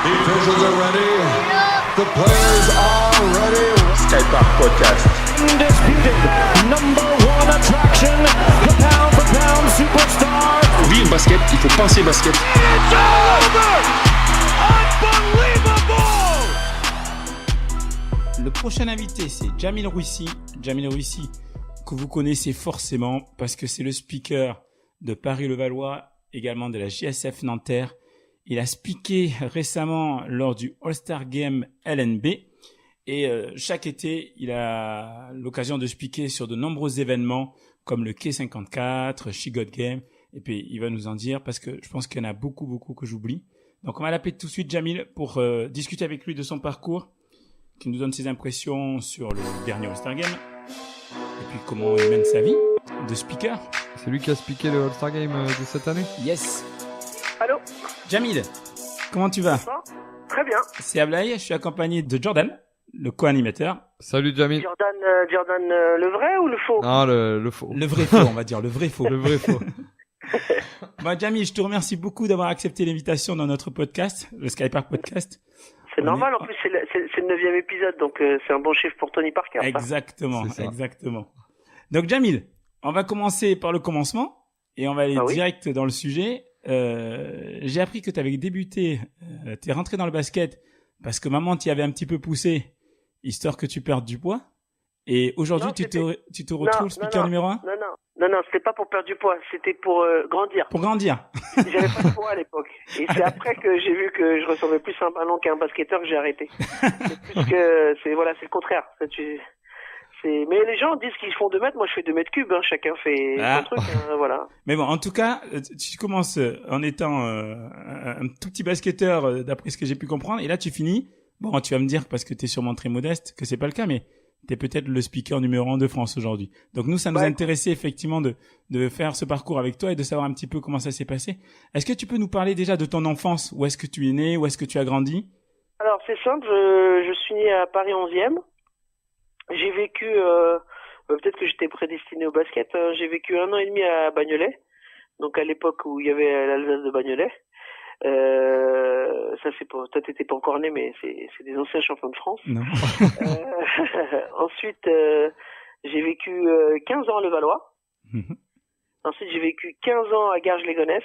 Officials are ready. The players are ready. Skypark Podcast. Undisputed number one attraction, the pound for pound superstar. Oui, au basket, il faut penser basket. It's over! Unbelievable! Le prochain invité, c'est Jamil Rouissi. Jamil Rouissi, que vous connaissez forcément parce que c'est le speaker de Paris-Levallois, également de la JSF Nanterre. Il a speaké récemment lors du All-Star Game LNB. Et chaque été, il a l'occasion de speaker sur de nombreux événements comme le K54, She Got Game. Et puis, il va nous en dire parce que je pense qu'il y en a beaucoup que j'oublie. Donc, on va l'appeler tout de suite Jamil pour discuter avec lui de son parcours, qui nous donne ses impressions sur le dernier All-Star Game. Et puis, comment il mène sa vie de speaker. C'est lui qui a speaké le All-Star Game de cette année ? Yes. Allô, Jamil, comment tu vas ? très bien. C'est Ablaï, je suis accompagné de Jordan, le co-animateur. Salut Jamil. Jordan, le vrai ou le faux? Non, le faux. Le vrai faux, on va dire, le vrai faux. Le vrai faux. Bon, Jamil, je te remercie beaucoup d'avoir accepté l'invitation dans notre podcast, le Skypark Podcast. C'est normal, en plus c'est le 9e épisode, donc c'est un bon chiffre pour Tony Parker. ça. Exactement, C'est ça. exactement. Donc Jamil, on va commencer par le commencement et on va aller Ah oui. direct dans le sujet. J'ai appris que tu avais débuté, tu es rentré dans le basket parce que maman t'y avait un petit peu poussé, histoire que tu perdes du poids. Et aujourd'hui, Non, tu te Non, retrouves speaker numéro 1 Non, c'était pas pour perdre du poids, c'était pour grandir. pour grandir. J'avais pas de poids à l'époque. Et c'est après que j'ai vu que je ressemblais plus à un ballon qu'à un basketteur que j'ai arrêté. C'est plus que, c'est le contraire. Mais les gens disent qu'ils font 2 mètres, moi je fais 2 mètres cubes, hein. Chacun fait Ah. son truc, voilà. Mais bon, en tout cas, tu commences en étant un tout petit basketteur, d'après ce que j'ai pu comprendre, et là tu finis. Bon, tu vas me dire, parce que tu es sûrement très modeste, que c'est pas le cas, mais tu es peut-être le speaker numéro 1 de France aujourd'hui. Donc nous, ça nous Ouais. intéressait effectivement de faire ce parcours avec toi et de savoir un petit peu comment ça s'est passé. Est-ce que tu peux nous parler déjà de ton enfance? Où est-ce que tu es né? Où est-ce que tu as grandi? Alors c'est simple, je suis né à Paris 11e. J'ai vécu, peut-être que j'étais prédestiné au basket, hein. J'ai vécu 1 an et demi à Bagnolet, donc à l'époque où il y avait l'Alsace de Bagnolet. Ça c'est pas, toi t'étais pas encore né, mais c'est des anciens champions de France. Non. Ensuite, j'ai vécu 15 ans à Levallois. Ensuite, j'ai vécu 15 ans à Garges-les-Gonesse.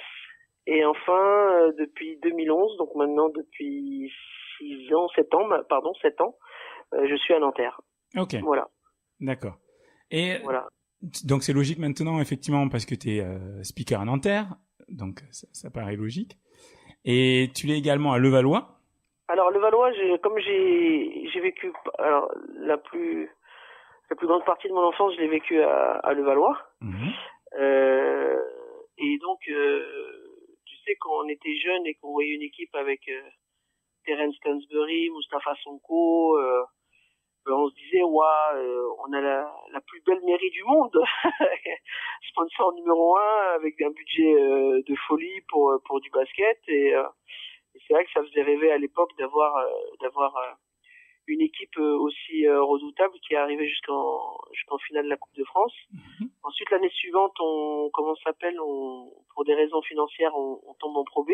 Et enfin, depuis 2011, donc maintenant depuis 7 ans, je suis à Nanterre. Ok, Voilà, d'accord. Et voilà. donc c'est logique maintenant, effectivement, parce que tu es speaker à Nanterre, donc ça paraît logique. Et tu l'es également à Levallois. Alors Levallois, j'ai vécu, alors la plus grande partie de mon enfance, je l'ai vécu à Levallois. Et donc, tu sais, quand on était jeune et qu'on voyait une équipe avec Terence Stansbury, Mustapha Sonko, on se disait, on a la plus belle mairie du monde. Sponsor numéro 1 avec un budget de folie pour du basket. Et c'est vrai que ça faisait rêver à l'époque d'avoir une équipe aussi redoutable qui est arrivée jusqu'en finale de la Coupe de France. Ensuite, l'année suivante, pour des raisons financières, on tombe en Pro B.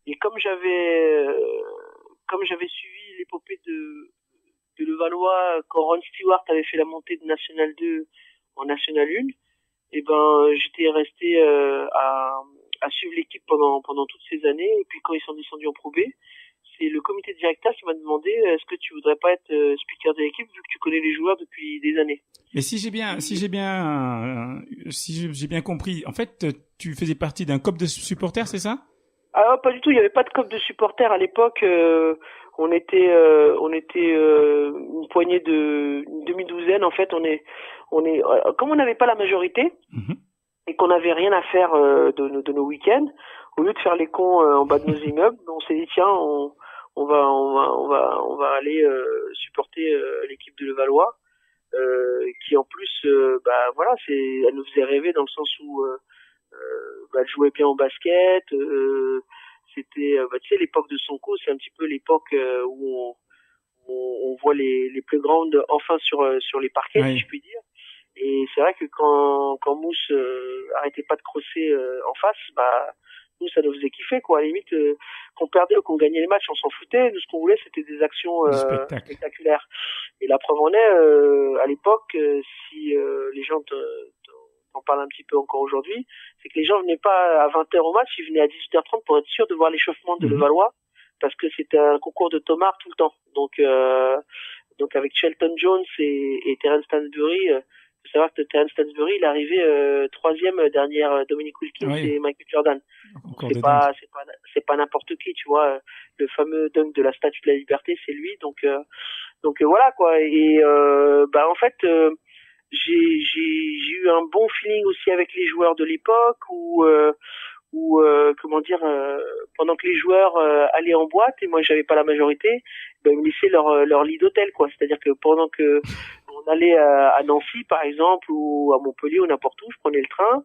Et comme j'avais suivi l'épopée de Levallois, quand Ron Stewart avait fait la montée de National 2 en National 1, et j'étais resté à suivre l'équipe pendant toutes ces années. Et puis quand ils sont descendus en Pro B, c'est le comité de directeur qui m'a demandé est-ce que tu voudrais pas être speaker de l'équipe vu que tu connais les joueurs depuis des années. Mais si j'ai bien compris, en fait, tu faisais partie d'un COP de supporters, c'est ça? Ah pas du tout, il y avait pas de COP de supporters à l'époque. On était une poignée une demi-douzaine en fait. On est comme on n'avait pas la majorité et qu'on n'avait rien à faire de nos week-ends, au lieu de faire les cons en bas de nos immeubles, on s'est dit tiens on va aller supporter l'équipe de Levallois, qui en plus elle nous faisait rêver dans le sens où elle jouait bien au basket. C'était tu sais, l'époque de Sonko, c'est un petit peu l'époque où on voit les plus grandes enfin sur les parquets, oui. si je puis dire. Et c'est vrai que quand Mousse arrêtait pas de crosser en face, Nous, ça nous faisait kiffer, quoi. À la limite, qu'on perdait ou qu'on gagnait les matchs, on s'en foutait. Nous, ce qu'on voulait, c'était des actions Du spectacle. spectaculaires. Et la preuve en est, à l'époque, si les gens t'en parlent un petit peu encore aujourd'hui, c'est que les gens venaient pas à 20h au match, ils venaient à 18h30 pour être sûrs de voir l'échauffement de Levallois, parce que c'était un concours de tomards tout le temps. Donc avec Shelton Jones et Terence Stansbury, faut savoir que Terence Stansbury, il est arrivé troisième derrière Dominic Wilkins et Michael Jordan. C'est pas n'importe qui, tu vois. Le fameux dunk de la Statue de la Liberté, c'est lui. Donc voilà, quoi. Et en fait, j'ai eu un bon feeling aussi avec les joueurs de l'époque où pendant que les joueurs allaient en boîte et moi j'avais pas la majorité, ils me laissaient leur lit d'hôtel, quoi. C'est-à-dire que pendant que on allait à Nancy par exemple ou à Montpellier ou n'importe où, je prenais le train,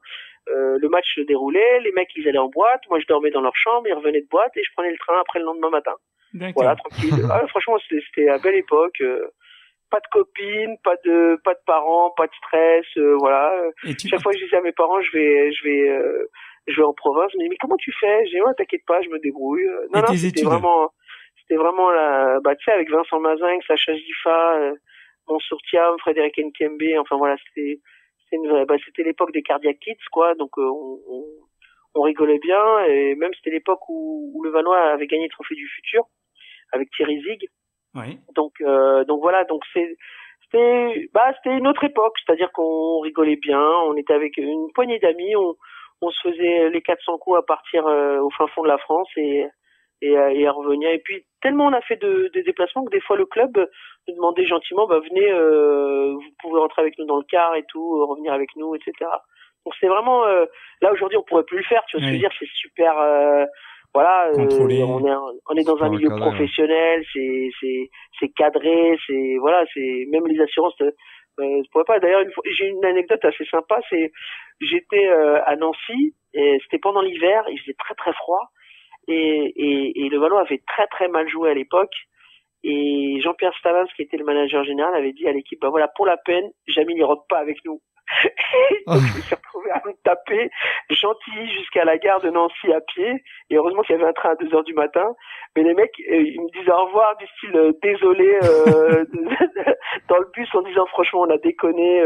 le match se déroulait, les mecs ils allaient en boîte, moi je dormais dans leur chambre, ils revenaient de boîte et je prenais le train après le lendemain matin. D'accord. Voilà, tranquille. Franchement c'était à belle époque. Pas de copines, pas de parents, pas de stress, voilà. Chaque fois que je disais à mes parents, je vais en province, ils me disaient, mais comment tu fais? J'ai dit, ouais, t'inquiète pas, je me débrouille. Non, c'était vraiment tu sais, avec Vincent Mazin, Sacha Ziffa, Mansour Thiam, Frédéric Nkembe, enfin voilà, c'était l'époque des Cardiac Kids, quoi, donc, on rigolait bien, et même c'était l'époque où Levallois avait gagné le trophée du futur, avec Thierry Zig. Oui. Donc voilà, donc c'était une autre époque, c'est-à-dire qu'on rigolait bien, on était avec une poignée d'amis, on se faisait les 400 coups à partir au fin fond de la France et à revenir. Et puis tellement on a fait de déplacements que des fois le club nous demandait gentiment, venez, vous pouvez rentrer avec nous dans le car et tout, revenir avec nous, etc. Donc c'est vraiment là aujourd'hui on pourrait plus le faire, tu vois ce que je veux dire, c'est super. Voilà, on est dans un milieu professionnel, c'est cadré, c'est même les assurances. Je pourrais pas. D'ailleurs, j'ai une anecdote assez sympa. J'étais à Nancy et c'était pendant l'hiver. Il faisait très très froid et Levallois avait très très mal joué à l'époque. Et Jean-Pierre Stavins, qui était le manager général, avait dit à l'équipe, voilà, pour la peine, Jamil n'ira pas avec nous. Donc je me suis retrouvé à me taper gentil jusqu'à la gare de Nancy à pied, et heureusement qu'il y avait un train à 2h du matin, mais les mecs ils me disaient au revoir du style désolé dans le bus en disant franchement on a déconné,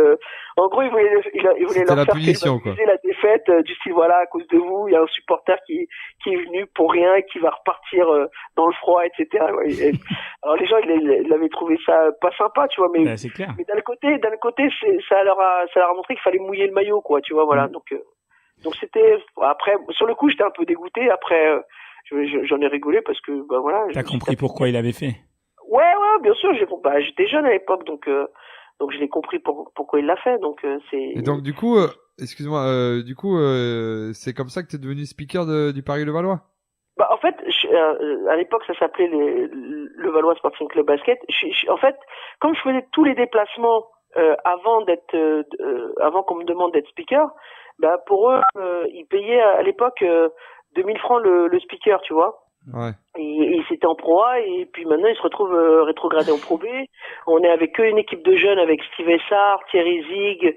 en gros ils voulaient leur faire culpabiliser la défaite, du style voilà, à cause de vous il y a un supporter qui est venu pour rien et qui va repartir dans le froid, etc. Alors les gens ils avaient trouvé ça pas sympa, tu vois, mais c'est clair. Mais d'un côté ça leur a montré qu'il fallait mouiller le maillot, quoi, tu vois, voilà. Donc c'était, après, sur le coup, j'étais un peu dégoûté. Après, j'en ai rigolé parce que, voilà. T'as compris pourquoi il avait fait? Ouais, bien sûr, j'étais jeune à l'époque, donc je l'ai compris pourquoi il l'a fait, donc c'est. Et donc, du coup, excuse-moi, c'est comme ça que t'es devenu speaker du Paris-Levallois? En fait, à l'époque, ça s'appelait le Levallois Sporting Club Basket. En fait, comme je faisais tous les déplacements avant qu'on me demande d'être speaker, pour eux, ils payaient à l'époque 2000 francs le speaker, tu vois. Ouais. Et c'était en Pro A, et puis maintenant ils se retrouvent rétrogradés en Pro B. On est avec eux une équipe de jeunes avec Steve Essard, Thierry Zig,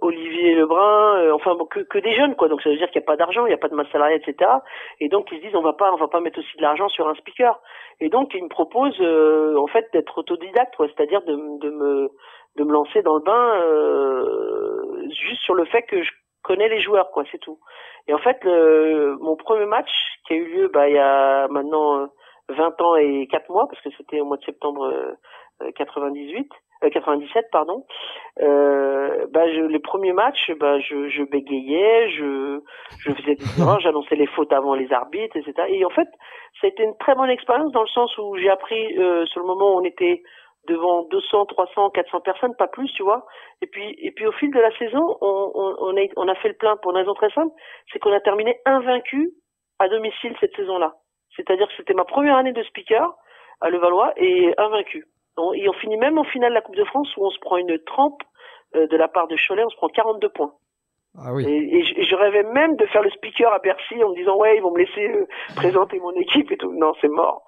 Olivier Lebrun, que des jeunes, quoi. Donc ça veut dire qu'il n'y a pas d'argent, il n'y a pas de masse salariale, etc. Et donc ils se disent on va pas mettre aussi de l'argent sur un speaker. Et donc ils me proposent en fait d'être autodidacte, quoi, c'est-à-dire de me lancer dans le bain juste sur le fait que je connais les joueurs, quoi, c'est tout. Et en fait, mon premier match qui a eu lieu il y a maintenant 20 ans et 4 mois, parce que c'était au mois de septembre 97, pardon. Les premiers matchs, je bégayais, je faisais des erreurs, j'annonçais les fautes avant les arbitres, etc. Et en fait, ça a été une très bonne expérience dans le sens où j'ai appris sur le moment où on était devant 200, 300, 400 personnes, pas plus, tu vois. Et puis au fil de la saison, on a fait le plein pour une raison très simple, c'est qu'on a terminé invaincu à domicile cette saison-là. C'est-à-dire que c'était ma première année de speaker à Levallois et invaincu. Et on finit même en finale de la Coupe de France où on se prend une trempe de la part de Cholet, on se prend 42 points. Ah oui. Et je rêvais même de faire le speaker à Bercy en me disant ouais, ils vont me laisser présenter mon équipe et tout. Non, c'est mort.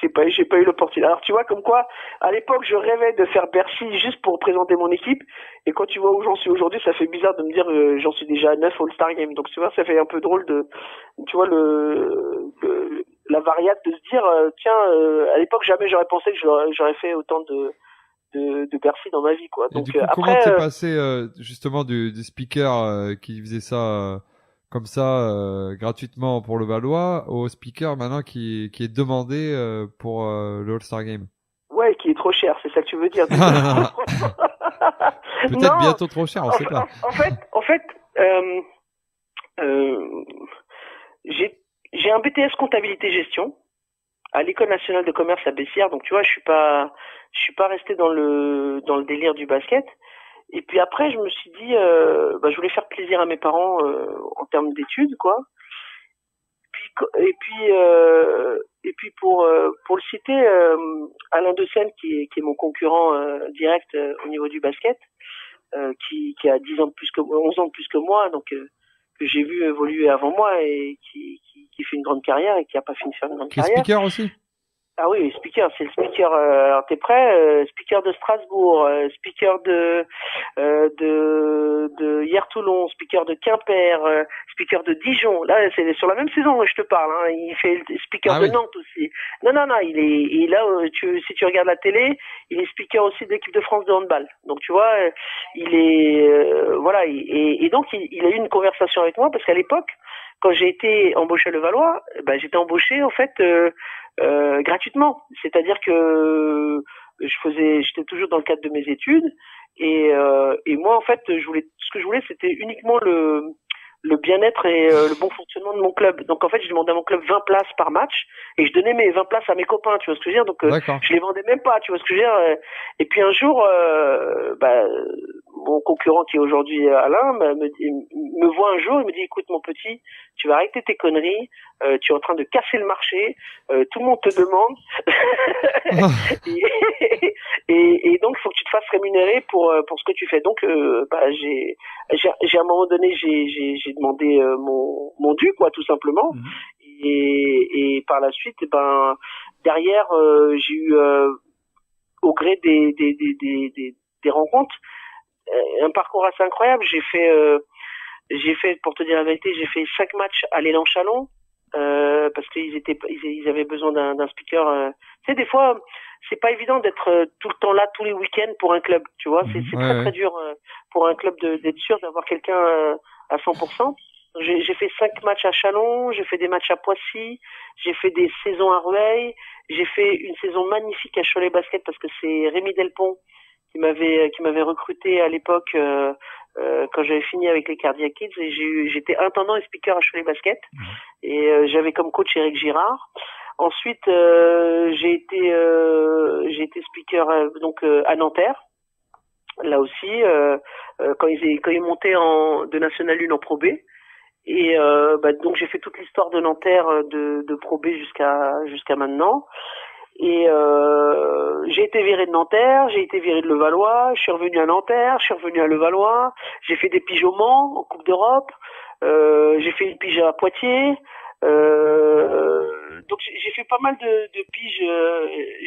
j'ai pas eu l'opportunité. Alors tu vois comme quoi, à l'époque, je rêvais de faire Bercy juste pour présenter mon équipe. Et quand tu vois où j'en suis aujourd'hui, ça fait bizarre de me dire j'en suis déjà à 9 All-Star Games. Donc tu vois, ça fait un peu drôle de, tu vois la variable de se dire tiens, à l'époque jamais j'aurais pensé que j'aurais fait autant de Bercy dans ma vie, quoi. Et Donc du coup, après, comment t'es passé justement du speaker qui faisait ça comme ça gratuitement pour le Valois au speaker maintenant qui est demandé pour le All-Star Game? ouais, qui est trop cher, c'est ça que tu veux dire. Peut-être Non, bientôt trop cher, on sait pas. En fait, j'ai un BTS comptabilité gestion à l'École nationale de commerce à Bessières, donc tu vois, je suis pas resté dans le délire du basket. Et puis après, je me suis dit, je voulais faire plaisir à mes parents en termes d'études, quoi. Et puis pour le citer, Alain Decenne, qui est mon concurrent direct au niveau du basket, qui a 10 ans de plus que 11 ans de plus que moi, donc que j'ai vu évoluer avant moi et qui fait une grande carrière et qui a pas fini de faire une grande Qui est carrière. speaker aussi? Ah oui, speaker, c'est le speaker. Alors t'es prêt? Speaker de Strasbourg, speaker de Hier-Toulon, speaker de Quimper, speaker de Dijon. Là, c'est sur la même saison que je te parle. Hein. Il fait le speaker de Nantes aussi. Non, il est là. Si tu regardes la télé, il est speaker aussi de l'équipe de France de handball. Donc tu vois, il est voilà. Et donc il a eu une conversation avec moi parce qu'à l'époque, quand j'ai été embauché à Levallois, j'étais embauché en fait. Gratuitement, c'est-à-dire que j'étais toujours dans le cadre de mes études et moi en fait ce que je voulais c'était uniquement le bien-être et le bon fonctionnement de mon club. Donc en fait je demandais à mon club 20 places par match et je donnais mes 20 places à mes copains, tu vois ce que je veux dire. Donc je les vendais même pas, tu vois ce que je veux dire. Et puis un jour mon concurrent qui est aujourd'hui Alain me voit un jour, il me dit écoute mon petit, tu vas arrêter tes conneries, tu es en train de casser le marché, tout le monde te demande et donc il faut que tu te fasses rémunérer pour ce que tu fais. Donc j'ai à un moment donné j'ai demandé mon dû, quoi, tout simplement. Et par la suite derrière j'ai eu au gré des rencontres un parcours assez incroyable. J'ai fait pour te dire la vérité, j'ai fait 5 matchs à l'Élan Chalon parce qu'ils avaient besoin d'un speaker. Tu sais, des fois c'est pas évident d'être tout le temps là tous les week-ends pour un club, tu vois. C'est très dur pour un club d'être sûr d'avoir quelqu'un à 100%. J'ai fait 5 matchs à Chalon, j'ai fait des matchs à Poissy, j'ai fait des saisons à Rueil, j'ai fait une saison magnifique à Cholet Basket parce que c'est Rémi Delpont qui m'avait recruté à l'époque quand j'avais fini avec les Cardiac Kids, et j'étais intendant et speaker à Cholet Basket et j'avais comme coach Eric Girard. Ensuite j'ai été speaker à Nanterre. Là aussi quand ils montaient de National 1 en Pro B. Et donc j'ai fait toute l'histoire de Nanterre de Pro B jusqu'à maintenant. Et j'ai été viré de Nanterre, j'ai été viré de Levallois, je suis revenu à Nanterre, je suis revenu à Levallois, j'ai fait des piges au Mans en Coupe d'Europe, j'ai fait une pige à Poitiers, donc j'ai fait pas mal de piges.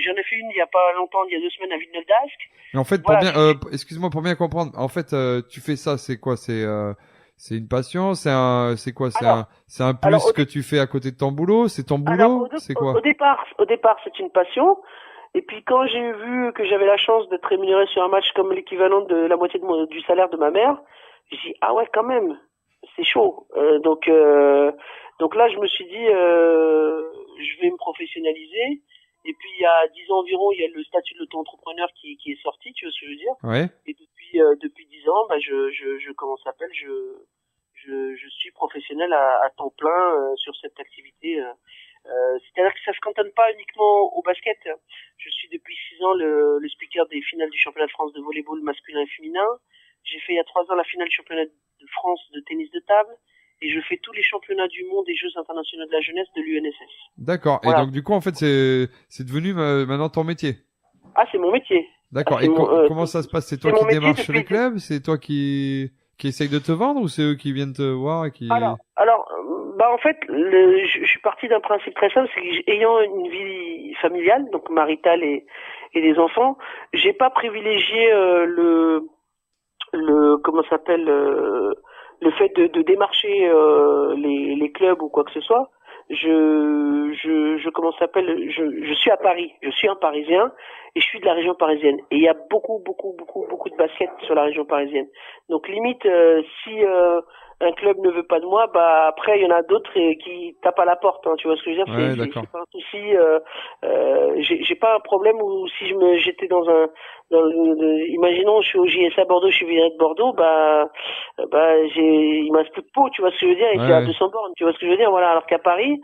J'en ai fait une il y a pas longtemps, il y a 2 semaines à Villeneuve d'Ascq. Et en fait, voilà, excuse-moi, pour bien comprendre, en fait, tu fais ça, c'est quoi? C'est une passion? C'est quoi? C'est un plus que tu fais à côté de ton boulot? C'est ton boulot? C'est quoi? Au départ, c'est une passion. Et puis quand j'ai vu que j'avais la chance d'être rémunéré sur un match comme l'équivalent de la moitié du salaire de ma mère, j'ai dit ah ouais, quand même, c'est chaud. Donc là je me suis dit je vais me professionnaliser. Et puis il y a 10 ans environ, il y a le statut de l'auto-entrepreneur qui est sorti, tu vois ce que je veux dire. Ouais. Et depuis 10 ans, comment ça s'appelle, je suis professionnel à temps plein sur cette activité. C'est-à-dire que ça se cantonne pas uniquement au basket. Je suis depuis 6 ans le speaker des finales du championnat de France de volleyball masculin et féminin. J'ai fait il y a 3 ans la finale du championnat de France de tennis de table. Et je fais tous les championnats du monde et Jeux internationaux de la jeunesse de l'UNSS. D'accord. Voilà. Et donc du coup en fait c'est devenu maintenant ton métier. Ah, c'est mon métier. D'accord. Et comment ça se passe? C'est toi qui démarches les clubs? C'est toi qui qui essayent de te vendre ou c'est eux qui viennent te voir et qui... Alors, en fait, je suis parti d'un principe très simple, c'est que ayant une vie familiale, donc maritale et des enfants, j'ai pas privilégié comment ça s'appelle, le fait de démarcher les clubs ou quoi que ce soit. Comment ça s'appelle, je suis à Paris, je suis un Parisien et je suis de la région parisienne et il y a beaucoup de basket sur la région parisienne. Donc limite si un club ne veut pas de moi, bah après il y en a d'autres qui tapent à la porte, hein, tu vois ce que je veux dire. Ouais, c'est pas un souci, j'ai pas un problème où si j'étais imaginons je suis au JSA Bordeaux, je suis viré de Bordeaux, il me reste plus de peau, tu vois ce que je veux dire, et c'est à 200 bornes, tu vois ce que je veux dire, voilà. Alors qu'à Paris,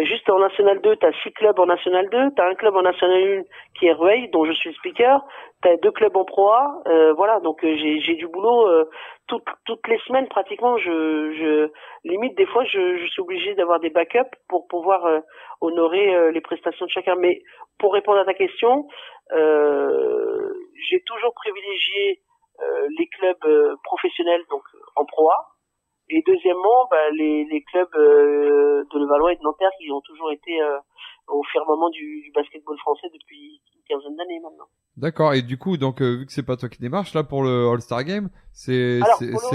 juste en National 2, t'as 6 clubs en National 2, t'as un club en National 1 qui est Rueil, dont je suis le speaker, t'as 2 clubs en Pro A, voilà, donc j'ai du boulot toutes les semaines pratiquement. Limite des fois je suis obligé d'avoir des backups pour pouvoir honorer les prestations de chacun. Mais pour répondre à ta question, j'ai toujours privilégié les clubs professionnels, donc en Pro A. Et deuxièmement, les clubs de Levallois et de Nanterre qui ont toujours été au firmament du basketball français depuis une quinzaine d'années maintenant. D'accord. Et du coup, donc vu que c'est pas toi qui démarche là pour le All-Star Game, c'est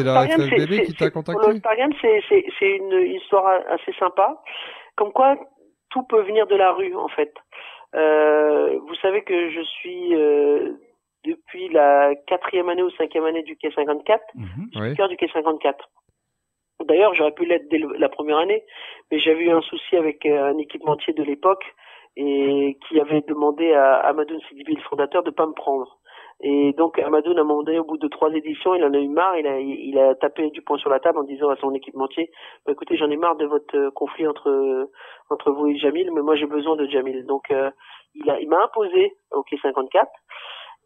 la Game, FFBB qui t'a contacté. Pour le All-Star Game, c'est une histoire assez sympa. Comme quoi, tout peut venir de la rue en fait. Vous savez que je suis depuis la 4e année ou 5e année du Quai 54, speaker du Quai 54. D'ailleurs, j'aurais pu l'être dès la première année, mais j'avais eu un souci avec un équipementier de l'époque et qui avait demandé à Amadoun Sidibi, le fondateur, de pas me prendre. Et donc Amadoun, à un moment donné, au bout de 3 éditions, il en a eu marre, il a tapé du poing sur la table en disant à son équipementier, écoutez, j'en ai marre de votre conflit entre vous et Jamil, mais moi j'ai besoin de Jamil. Donc il m'a imposé au Quai 54.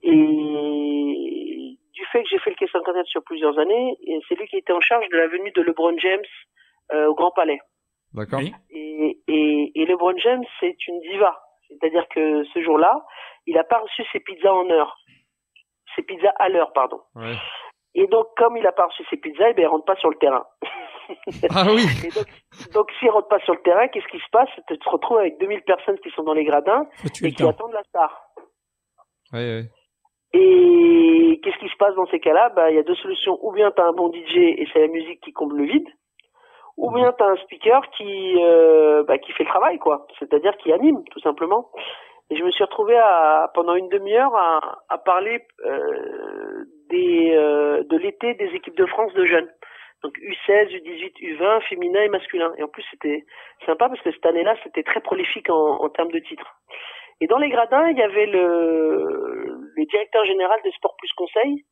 Et du fait que j'ai fait le Quai 54 sur plusieurs années, et c'est lui qui était en charge de la venue de LeBron James au Grand Palais. D'accord. Et LeBron James, c'est une diva. C'est-à-dire que ce jour-là, il a pas reçu ses pizzas à l'heure, pardon. Ouais. Et donc, comme il a pas reçu ses pizzas, il rentre pas sur le terrain. Ah oui. Et donc s'il rentre pas sur le terrain, qu'est-ce qui se passe? Tu te retrouves avec 2000 personnes qui sont dans les gradins et qui attendent la star. Ouais. Et qu'est-ce qui se passe dans ces cas-là? Il y a 2 solutions. Ou bien t'as un bon DJ et c'est la musique qui comble le vide, ou bien t'as un speaker qui fait le travail, quoi. C'est-à-dire qui anime, tout simplement. Et je me suis retrouvé pendant une demi-heure à parler de l'été des équipes de France de jeunes. Donc U16, U18, U20, féminin et masculin. Et en plus c'était sympa parce que cette année-là c'était très prolifique en termes de titres. Et dans les gradins, il y avait le directeur général de Sport Plus Conseil,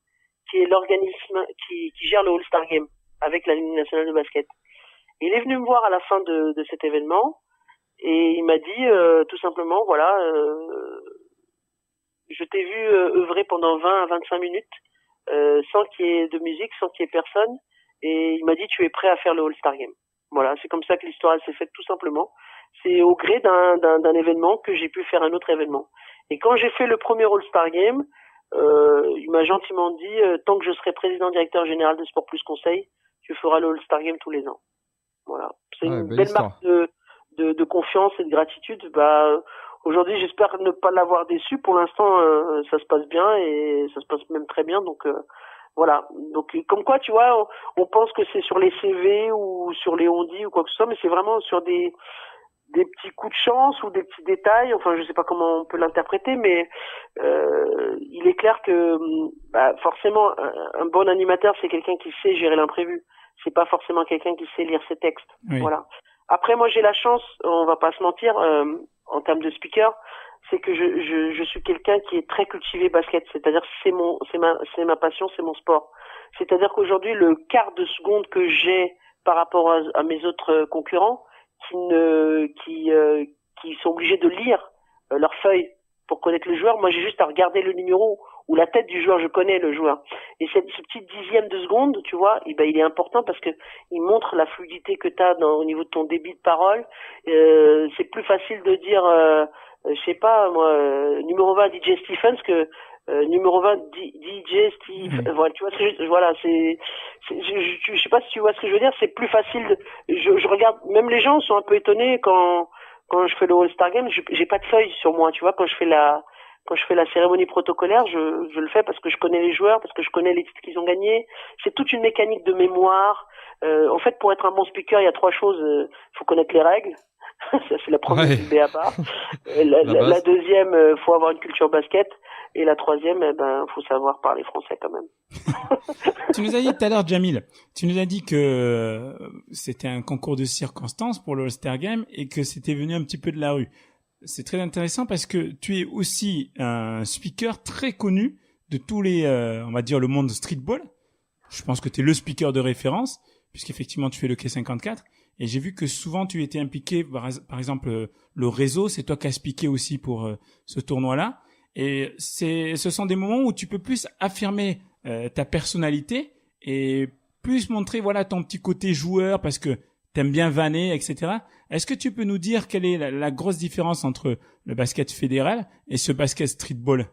qui est l'organisme qui gère le All-Star Game avec la Ligue nationale de basket. Et il est venu me voir à la fin de cet événement et il m'a dit tout simplement, voilà, je t'ai vu œuvrer pendant 20 à 25 minutes sans qu'il y ait de musique, sans qu'il y ait personne, et il m'a dit tu es prêt à faire le All-Star Game. Voilà, c'est comme ça que l'histoire s'est faite, tout simplement. C'est au gré d'un événement que j'ai pu faire un autre événement. Et quand j'ai fait le premier All-Star Game, il m'a gentiment dit tant que je serai président directeur général de Sport Plus Conseil, tu feras le All-Star Game tous les ans. Voilà, c'est une belle marque de confiance et de gratitude. Aujourd'hui, j'espère ne pas l'avoir déçu. Pour l'instant, ça se passe bien et ça se passe même très bien. Donc voilà. Donc comme quoi, tu vois, on pense que c'est sur les CV ou sur les on-dit ou quoi que ce soit, mais c'est vraiment sur des petits coups de chance ou des petits détails. Enfin, je sais pas comment on peut l'interpréter, mais il est clair que forcément un bon animateur, c'est quelqu'un qui sait gérer l'imprévu. C'est pas forcément quelqu'un qui sait lire ses textes. Oui. Voilà. Après, moi, j'ai la chance, on va pas se mentir, en termes de speaker, c'est que je suis quelqu'un qui est très cultivé basket. C'est-à-dire, c'est ma passion, c'est mon sport. C'est-à-dire qu'aujourd'hui, le quart de seconde que j'ai par rapport à mes autres concurrents, qui sont obligés de lire leurs feuilles pour connaître le joueur, moi, j'ai juste à regarder le numéro ou la tête du joueur, je connais le joueur. Et ce petit dixième de seconde, tu vois, il est important parce que il montre la fluidité que tu as au niveau de ton débit de parole. C'est plus facile de dire, je sais pas, moi, numéro 20 DJ Stephens que numéro 20, DJ Steve. Voilà, tu vois ce que je sais pas si tu vois ce que je veux dire. C'est plus facile. Je regarde. Même les gens sont un peu étonnés quand je fais le All-Star Game. J'ai pas de feuille sur moi. Tu vois, quand je fais la cérémonie protocolaire, je le fais parce que je connais les joueurs, parce que je connais les titres qu'ils ont gagnés. C'est toute une mécanique de mémoire. En fait, pour être un bon speaker, il y a 3 choses. Faut connaître les règles. Ça, c'est la première, Ouais. c'est le BABA. La deuxième, faut avoir une culture basket. Et la troisième, faut savoir parler français quand même. Tu nous as dit tout à l'heure, Jamil, tu nous as dit que c'était un concours de circonstances pour le All-Star Game et que c'était venu un petit peu de la rue. C'est très intéressant parce que tu es aussi un speaker très connu de tous les, on va dire, le monde streetball. Je pense que tu es le speaker de référence puisqu'effectivement tu fais le K54. Et j'ai vu que souvent tu étais impliqué, par exemple, le réseau, c'est toi qui as speaké aussi pour ce tournoi-là. Et ce sont des moments où tu peux plus affirmer ta personnalité et plus montrer, voilà, ton petit côté joueur parce que t'aimes bien vanner, etc. Est-ce que tu peux nous dire quelle est la grosse différence entre le basket fédéral et ce basket streetball?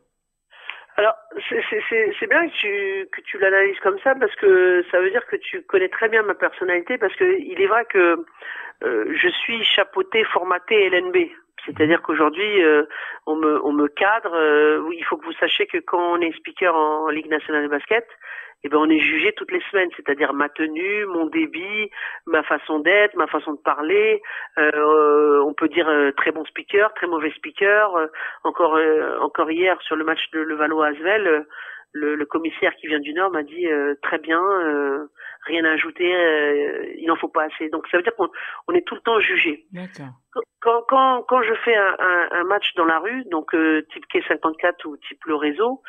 Alors, c'est bien que tu l'analyses comme ça parce que ça veut dire que tu connais très bien ma personnalité parce que il est vrai que je suis chapeauté, formaté LNB. C'est-à-dire qu'aujourd'hui, on me cadre. Il faut que vous sachiez que quand on est speaker en Ligue nationale de basket, on est jugé toutes les semaines. C'est-à-dire ma tenue, mon débit, ma façon d'être, ma façon de parler. On peut dire très bon speaker, très mauvais speaker. Encore hier sur le match de Levallois-Asvel, le commissaire qui vient du Nord m'a dit très bien, rien à ajouter, il n'en faut pas assez. Donc ça veut dire qu'on est tout le temps jugé. D'accord. Quand je fais un match dans la rue, donc type K54 ou type le réseau,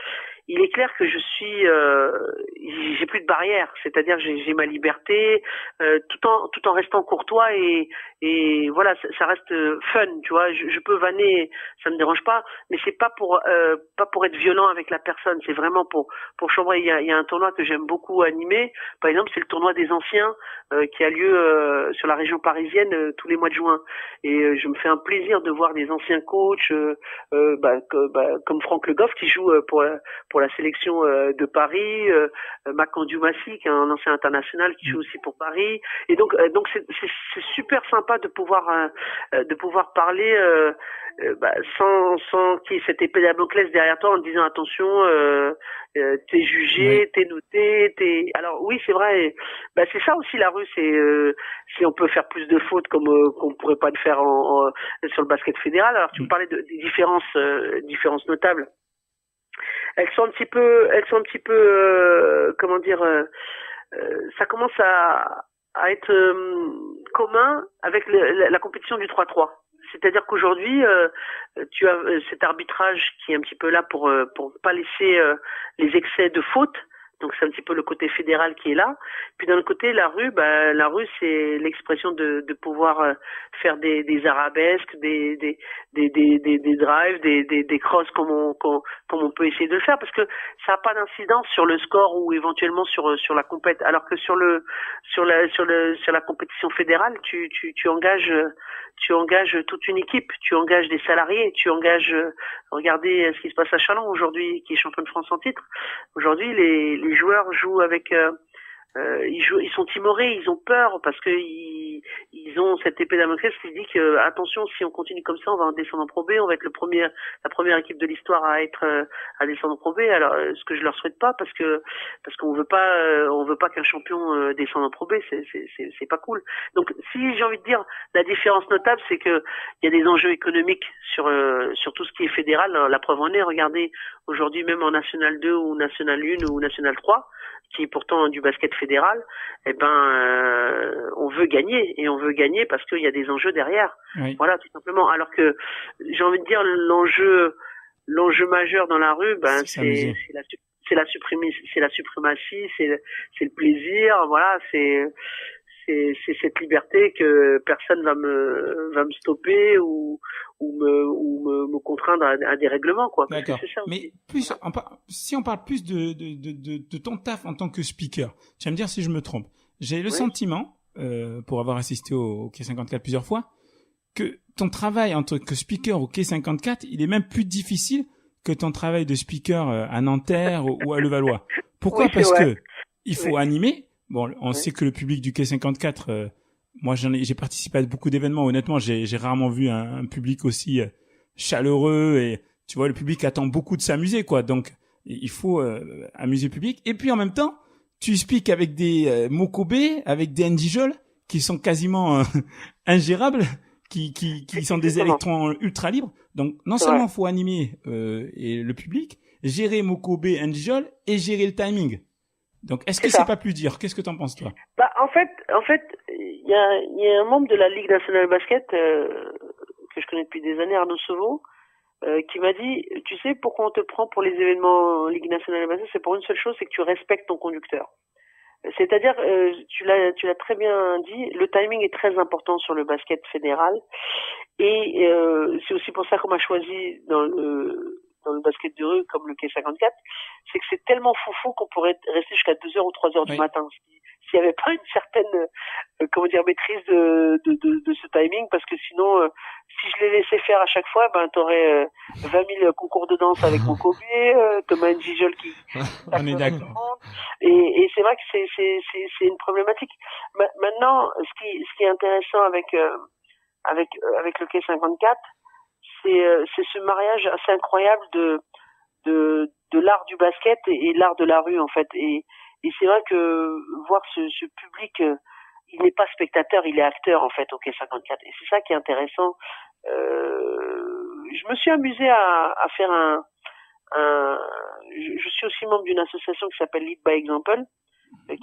il est clair que j'ai plus de barrière, c'est-à-dire j'ai ma liberté, tout en restant courtois et voilà, ça reste fun, tu vois. Je peux vanner, ça me dérange pas, mais c'est pas pour être violent avec la personne, c'est vraiment pour chambrer. Il y a un tournoi que j'aime beaucoup animer, par exemple, c'est le tournoi des anciens qui a lieu sur la région parisienne tous les mois de juin. Et je me fais un plaisir de voir des anciens coachs comme Franck Le Goff qui joue pour la sélection de Paris, Macandu Massi qui est un ancien international qui joue aussi pour Paris. Et donc c'est super sympa de pouvoir parler sans qu'il y ait cette épée Damoclès derrière toi en te disant attention, t'es jugé, Oui. t'es noté, Alors oui, c'est vrai. C'est ça aussi la rue, c'est si on peut faire plus de fautes comme qu'on pourrait pas le faire sur le basket fédéral. Alors tu me parlais des différences notables. Elles sont un petit peu comment dire, ça commence à être commun avec la compétition du 3-3. C'est-à-dire qu'aujourd'hui, tu as cet arbitrage qui est un petit peu là pour pas laisser les excès de faute. Donc c'est un petit peu le côté fédéral qui est là. Puis d'un autre côté, la rue, c'est l'expression de pouvoir faire des arabesques, des drives, des crosses comme on peut essayer de le faire, parce que ça n'a pas d'incidence sur le score ou éventuellement sur la compète. Alors que sur la compétition fédérale, tu engages toute une équipe, tu engages des salariés, tu engages. Regardez ce qui se passe à Châlons aujourd'hui, qui est champion de France en titre. Aujourd'hui, les joueurs jouent avec, ils sont timorés, ils ont peur parce que ils ont cette épée Damoclès qui dit que attention, si on continue comme ça, on va descendre en Pro B, on va être la première équipe de l'histoire à descendre en Pro B. Alors, ce que je leur souhaite pas parce qu'on veut pas qu'un champion descende en Pro B, c'est pas cool. Donc, si j'ai envie de dire, la différence notable, c'est que il y a des enjeux économiques sur tout ce qui est fédéral. La preuve en est, regardez aujourd'hui même en National 2 ou National 1 ou National 3, qui est pourtant du basket fédéral, on veut gagner parce qu'il y a des enjeux derrière. Oui. Voilà, tout simplement. Alors que j'ai envie de dire l'enjeu majeur dans la rue, c'est la suprématie, c'est le plaisir, voilà, c'est cette liberté que personne va me stopper ou me contraindre à des règlements, quoi. Parce que D'accord. c'est ça aussi. Mais si on parle plus de ton taf en tant que speaker, tu vas me dire si je me trompe. J'ai le sentiment, pour avoir assisté au K54 plusieurs fois, que ton travail en tant que speaker au K54, il est même plus difficile que ton travail de speaker à Nanterre ou à Levallois. Pourquoi? Oui, Parce vrai. que il faut animer. Bon, on sait que le public du Quai 54, moi j'ai participé à beaucoup d'événements. Honnêtement, j'ai rarement vu un public aussi chaleureux et tu vois, le public attend beaucoup de s'amuser, quoi. Donc, il faut amuser le public. Et puis en même temps, tu speaks avec des Mokobé, avec des Ndijol qui sont quasiment ingérables, qui sont des électrons ultra libres. Donc, non seulement faut animer et le public, gérer Mokobé, Ndijol et gérer le timing. Donc, est-ce que c'est pas plus dur? Qu'est-ce que t'en penses, toi? Bah, en fait, il y a un membre de la Ligue nationale de basket que je connais depuis des années, Arnaud Sauveau, qui m'a dit, tu sais pourquoi on te prend pour les événements Ligue nationale de basket? C'est pour une seule chose, c'est que tu respectes ton conducteur. C'est-à-dire, tu l'as très bien dit, le timing est très important sur le basket fédéral, et c'est aussi pour ça qu'on m'a choisi dans le basket de rue comme le Quai 54, c'est que c'est tellement foufou qu'on pourrait rester jusqu'à 2h ou 3h du matin. S'il n'y avait pas une certaine maîtrise de ce timing, parce que sinon si je les laissais faire à chaque fois, ben t'aurais 20 000 concours de danse avec mon Kobe, Thomas Njijol qui on est d'accord. Et c'est vrai que c'est une problématique. Maintenant, ce qui est intéressant avec le Quai 54, c'est ce mariage assez incroyable de l'art du basket et l'art de la rue, en fait. Et c'est vrai que voir ce public, il n'est pas spectateur, il est acteur, en fait, au Quai 54. Et c'est ça qui est intéressant. Je me suis amusé à faire je suis aussi membre d'une association qui s'appelle Lead by Example,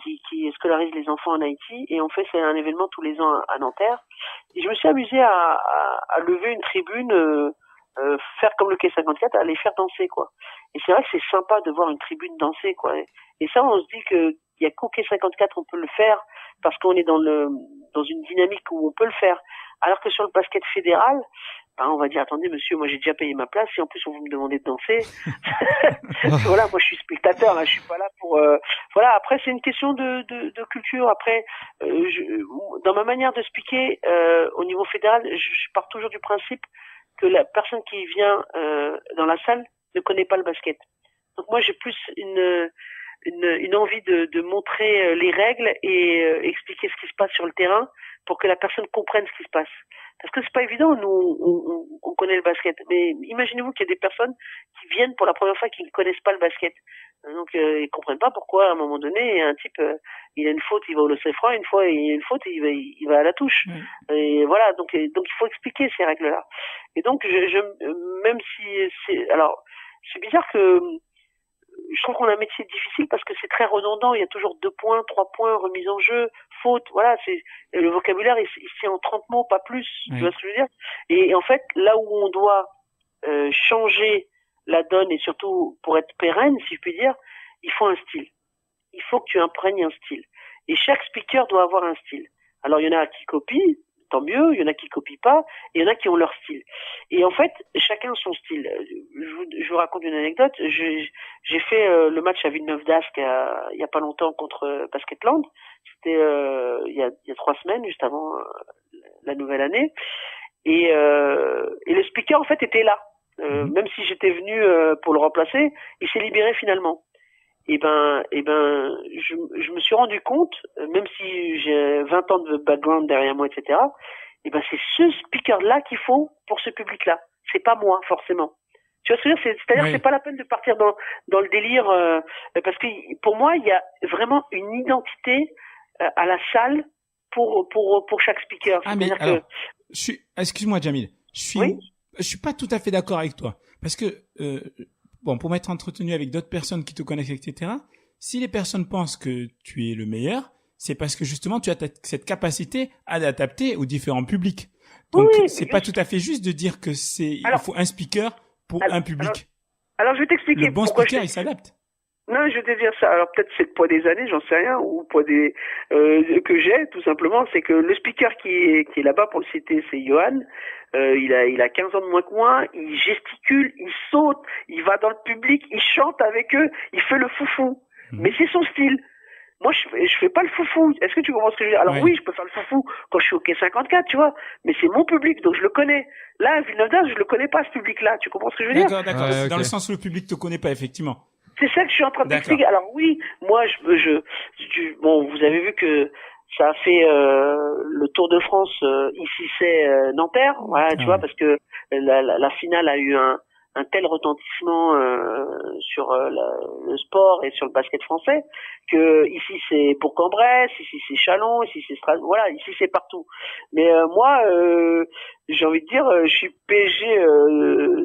qui scolarise les enfants en Haïti, et on fait un événement tous les ans à Nanterre. Et je me suis amusé à lever une tribune, faire comme le Quai 54, à les faire danser, quoi. Et c'est vrai que c'est sympa de voir une tribune danser, quoi. Et ça, on se dit que il y a qu'au Quai 54 on peut le faire, parce qu'on est dans une dynamique où on peut le faire. Alors que sur le basket fédéral, ben on va dire, attendez monsieur, moi j'ai déjà payé ma place, et en plus on vous me demandez de danser. Voilà, moi je suis spectateur, là, je suis pas là pour... Voilà, après c'est une question de culture. Après, dans ma manière de speaker, au niveau fédéral, je pars toujours du principe que la personne qui vient dans la salle ne connaît pas le basket. Donc moi j'ai plus une envie de montrer les règles et expliquer ce qui se passe sur le terrain pour que la personne comprenne ce qui se passe. Parce que c'est pas évident, nous on connaît le basket, mais imaginez-vous qu'il y a des personnes qui viennent pour la première fois qui ne connaissent pas le basket. Donc ils comprennent pas pourquoi à un moment donné un type il a une faute, il va au lancer franc, une fois il a une faute, il va à la touche. Et voilà, donc il faut expliquer ces règles-là. Et donc même si c'est bizarre que je trouve qu'on a un métier difficile parce que c'est très redondant, il y a toujours 2 points, 3 points, remise en jeu, faute, voilà, le vocabulaire c'est en 30 mots, pas plus, tu vois ce que je veux dire? Et en fait, là où on doit changer la donne, et surtout pour être pérenne, si je puis dire, il faut un style. Il faut que tu imprègnes un style. Et chaque speaker doit avoir un style. Alors il y en a qui copient, tant mieux, il y en a qui copient pas, et il y en a qui ont leur style. Et en fait, chacun son style. Je vous raconte une anecdote. J'ai fait le match à Villeneuve d'Ascq il y a pas longtemps contre Basketland. C'était il y a 3 semaines, juste avant la nouvelle année. Et le speaker en fait était là. Même si j'étais venu pour le remplacer, il s'est libéré finalement. Et ben, je me suis rendu compte, même si j'ai 20 ans de background derrière moi, etc. Et ben, c'est ce speaker-là qu'il faut pour ce public-là. C'est pas moi, forcément. Tu vois ce que je veux dire? C'est-à-dire que c'est pas la peine de partir dans le délire, parce que pour moi, il y a vraiment une identité à la salle pour chaque speaker. Ah, mais alors, excuse-moi, Jamil. Oui? Je suis pas tout à fait d'accord avec toi. Parce que, bon, pour m'être entretenu avec d'autres personnes qui te connaissent, etc., si les personnes pensent que tu es le meilleur, c'est parce que justement, tu as cette capacité à l'adapter aux différents publics. Donc, c'est pas tout à fait juste de dire que il faut un speaker pour un public. Alors, je vais t'expliquer. Le bon speaker, il s'adapte. Non, je vais te dire ça. Alors peut-être c'est le poids des années, j'en sais rien, ou le poids que j'ai, tout simplement. C'est que le speaker qui est là-bas, pour le citer, c'est Johan. Il a 15 ans de moins que moi. Il gesticule, il saute, il va dans le public, il chante avec eux, il fait le foufou. Mais c'est son style. moi, je fais pas le foufou. Est-ce que tu comprends ce que je veux dire? Alors Ouais. oui, je peux faire le foufou quand je suis au quai 54, tu vois, mais c'est mon public, donc je le connais. Là, à Villeneuve d'Ascq, je le connais pas, ce public-là. Tu comprends ce que je veux dire? D'accord. Ouais, C'est dans ok. le sens où le public te connaît pas, effectivement. C'est ça que je suis en train D'accord. d'expliquer. Alors oui, moi, bon, vous avez vu que ça a fait le Tour de France. Ici, c'est Nanterre, voilà, tu Ah vois, ouais. parce que la finale a eu un tel retentissement sur le sport et sur le basket français que ici c'est Bourg-en-Bresse, ici c'est Châlons, ici c'est Strasbourg, voilà, ici c'est partout. Mais moi, j'ai envie de dire, je suis PSG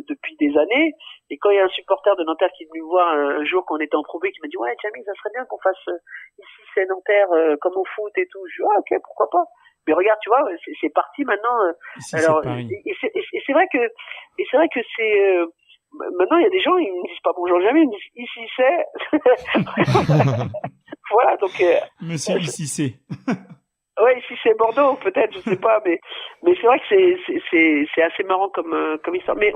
depuis des années. Et quand il y a un supporter de Nanterre qui est venu me voir un jour qu'on était en Pro B, qui m'a dit ouais Jamie, ça serait bien qu'on fasse ici c'est Nanterre comme au foot et tout. Je dis ah ok, pourquoi pas. Mais regarde, tu vois, c'est parti maintenant. Ici, Alors c'est Paris. et c'est vrai que c'est maintenant il y a des gens ils me disent pas bonjour Jamie, ils me disent ici c'est. Voilà donc Monsieur ici, c'est. ouais, ici c'est Bordeaux, peut-être, je sais pas, mais c'est vrai que c'est assez marrant comme histoire. Mais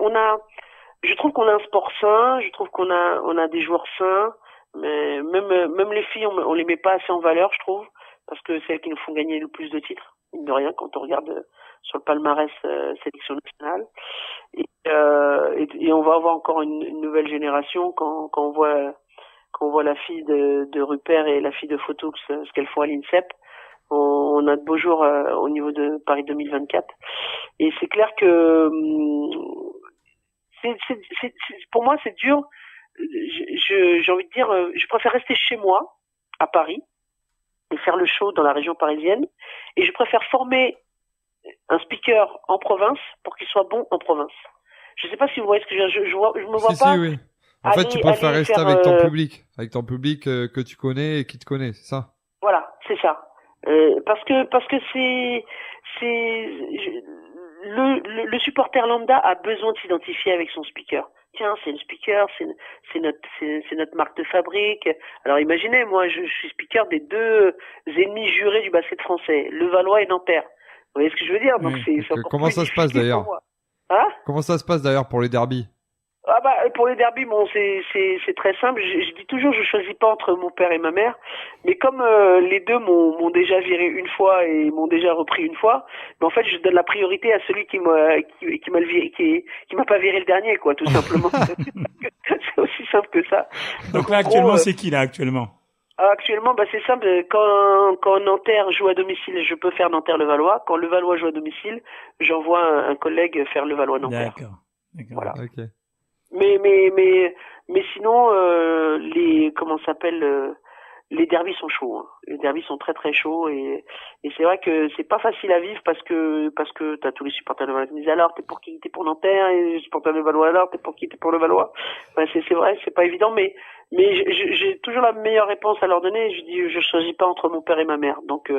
je trouve qu'on a un sport sain, je trouve qu'on a des joueurs sains, mais même les filles, on les met pas assez en valeur, je trouve, parce que c'est elles qui nous font gagner le plus de titres, mine de rien, quand on regarde sur le palmarès sélection nationale. Et on va avoir encore une nouvelle génération quand on voit la fille de Rupert et la fille de Photox, ce qu'elles font à l'INSEP. On a de beaux jours au niveau de Paris 2024. Et c'est clair que pour moi c'est dur. J'ai envie de dire, je préfère rester chez moi à Paris et faire le show dans la région parisienne. Et je préfère former un speaker en province pour qu'il soit bon en province. Je sais pas si vous voyez ce que je veux dire. Je me vois Si, pas. si, oui. En fait, tu préfères aller rester faire, avec ton public que tu connais et qui te connaît, c'est ça? Voilà, c'est ça. Parce que le supporter lambda a besoin de s'identifier avec son speaker. Tiens, c'est le speaker, c'est notre marque de fabrique. Alors imaginez, moi je suis speaker des deux ennemis jurés du basket français, Levallois et Nanterre. Vous voyez ce que je veux dire? Donc Oui. c'est encore Comment plus ça se passe difficile d'ailleurs? pour moi. Hein? Comment ça se passe d'ailleurs pour les derbies? Ah bah pour les derbies, bon c'est très simple. Je dis toujours, je choisis pas entre mon père et ma mère, mais comme les deux m'ont déjà viré une fois et m'ont déjà repris une fois, mais en fait je donne la priorité à celui qui m'a pas viré le dernier, quoi, tout simplement. C'est aussi simple que ça. Donc en là, gros, actuellement, c'est qui là, actuellement? actuellement, bah c'est simple. Quand Nanterre joue à domicile, je peux faire Nanterre-Levallois. Quand Levallois joue à domicile, j'envoie un collègue faire Levallois-Nanterre. D'accord. Voilà. Ok. Mais sinon les derbys sont chauds, hein. Les derbys sont très très chauds et c'est vrai que c'est pas facile à vivre parce que t'as tous les supporters de Valois qui disent alors t'es pour qui? T'es pour Nanterre, et les supporters de Valois alors t'es pour qui? T'es pour le Valois. Ben, c'est vrai, c'est pas évident, mais j'ai toujours la meilleure réponse à leur donner. Je dis je choisis pas entre mon père et ma mère, donc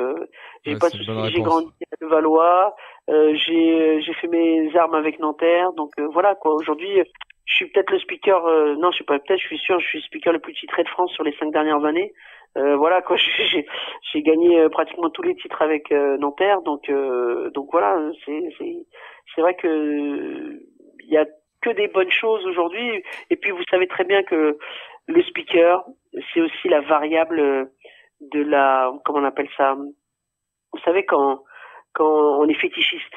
j'ai Ouais, pas de c'est une souci. bonne J'ai réponse. grandi à Levallois, j'ai fait mes armes avec Nanterre, donc voilà quoi. Aujourd'hui je suis peut-être le speaker, non, je suis pas peut-être, je suis sûr, je suis le speaker le plus titré de France sur les 5 dernières années. Voilà quoi, j'ai gagné pratiquement tous les titres avec Nanterre, donc voilà, c'est vrai que il y a que des bonnes choses aujourd'hui. Et puis vous savez très bien que le speaker, c'est aussi la variable de la, comment on appelle ça? Vous savez quand on est fétichiste.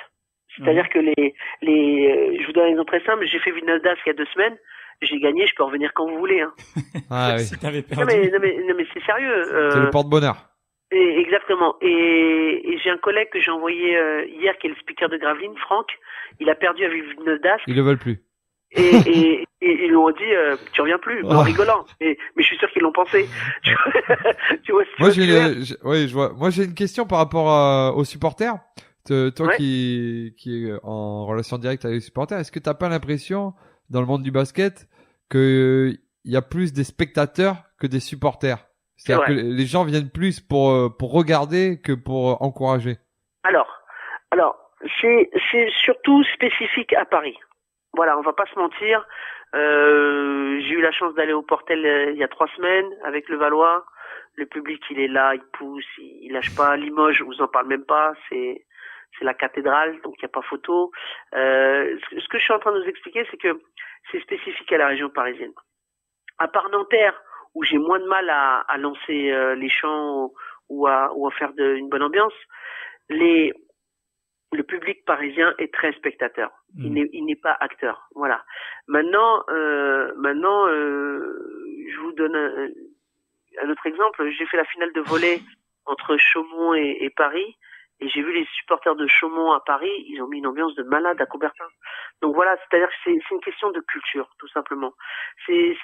C'est-à-dire que je vous donne un exemple très simple. J'ai fait Villeneuve d'Ascq il y a 2 semaines. J'ai gagné, je peux revenir quand vous voulez, hein. Ah oui. Si t'avais Non perdu. mais c'est sérieux. C'est le porte-bonheur. Exactement. Et j'ai un collègue que j'ai envoyé hier qui est le speaker de Gravelines, Franck. Il a perdu avec Villeneuve d'Ascq. Ils le veulent plus. Et ils lui ont dit tu reviens plus, en rigolant. Mais je suis sûr qu'ils l'ont pensé. Tu vois, Moi, je vois. Moi, j'ai une question par rapport aux supporters. Toi Ouais. qui est en relation directe avec les supporters, est-ce que t'as pas l'impression dans le monde du basket que il y a plus des spectateurs que des supporters? C'est-à-dire que vrai. les gens viennent plus pour regarder que pour encourager. Alors, c'est surtout spécifique à Paris. Voilà, on va pas se mentir. J'ai eu la chance d'aller au Portel il y a 3 semaines avec le Valois. Le public, il est là, il pousse, il lâche pas. Limoges, je vous en parle même pas. C'est la cathédrale, donc il n'y a pas photo. Ce que je suis en train de vous expliquer, c'est que c'est spécifique à la région parisienne. À part Nanterre, où j'ai moins de mal à lancer les chants ou à faire une bonne ambiance. Le public parisien est très spectateur. Il n'est pas acteur. Voilà. Maintenant, je vous donne un autre exemple. J'ai fait la finale de volley entre Chaumont et Paris, et j'ai vu les supporters de Chaumont à Paris. Ils ont mis une ambiance de malade à Coubertin. Donc voilà, c'est-à-dire que c'est une question de culture, tout simplement. Et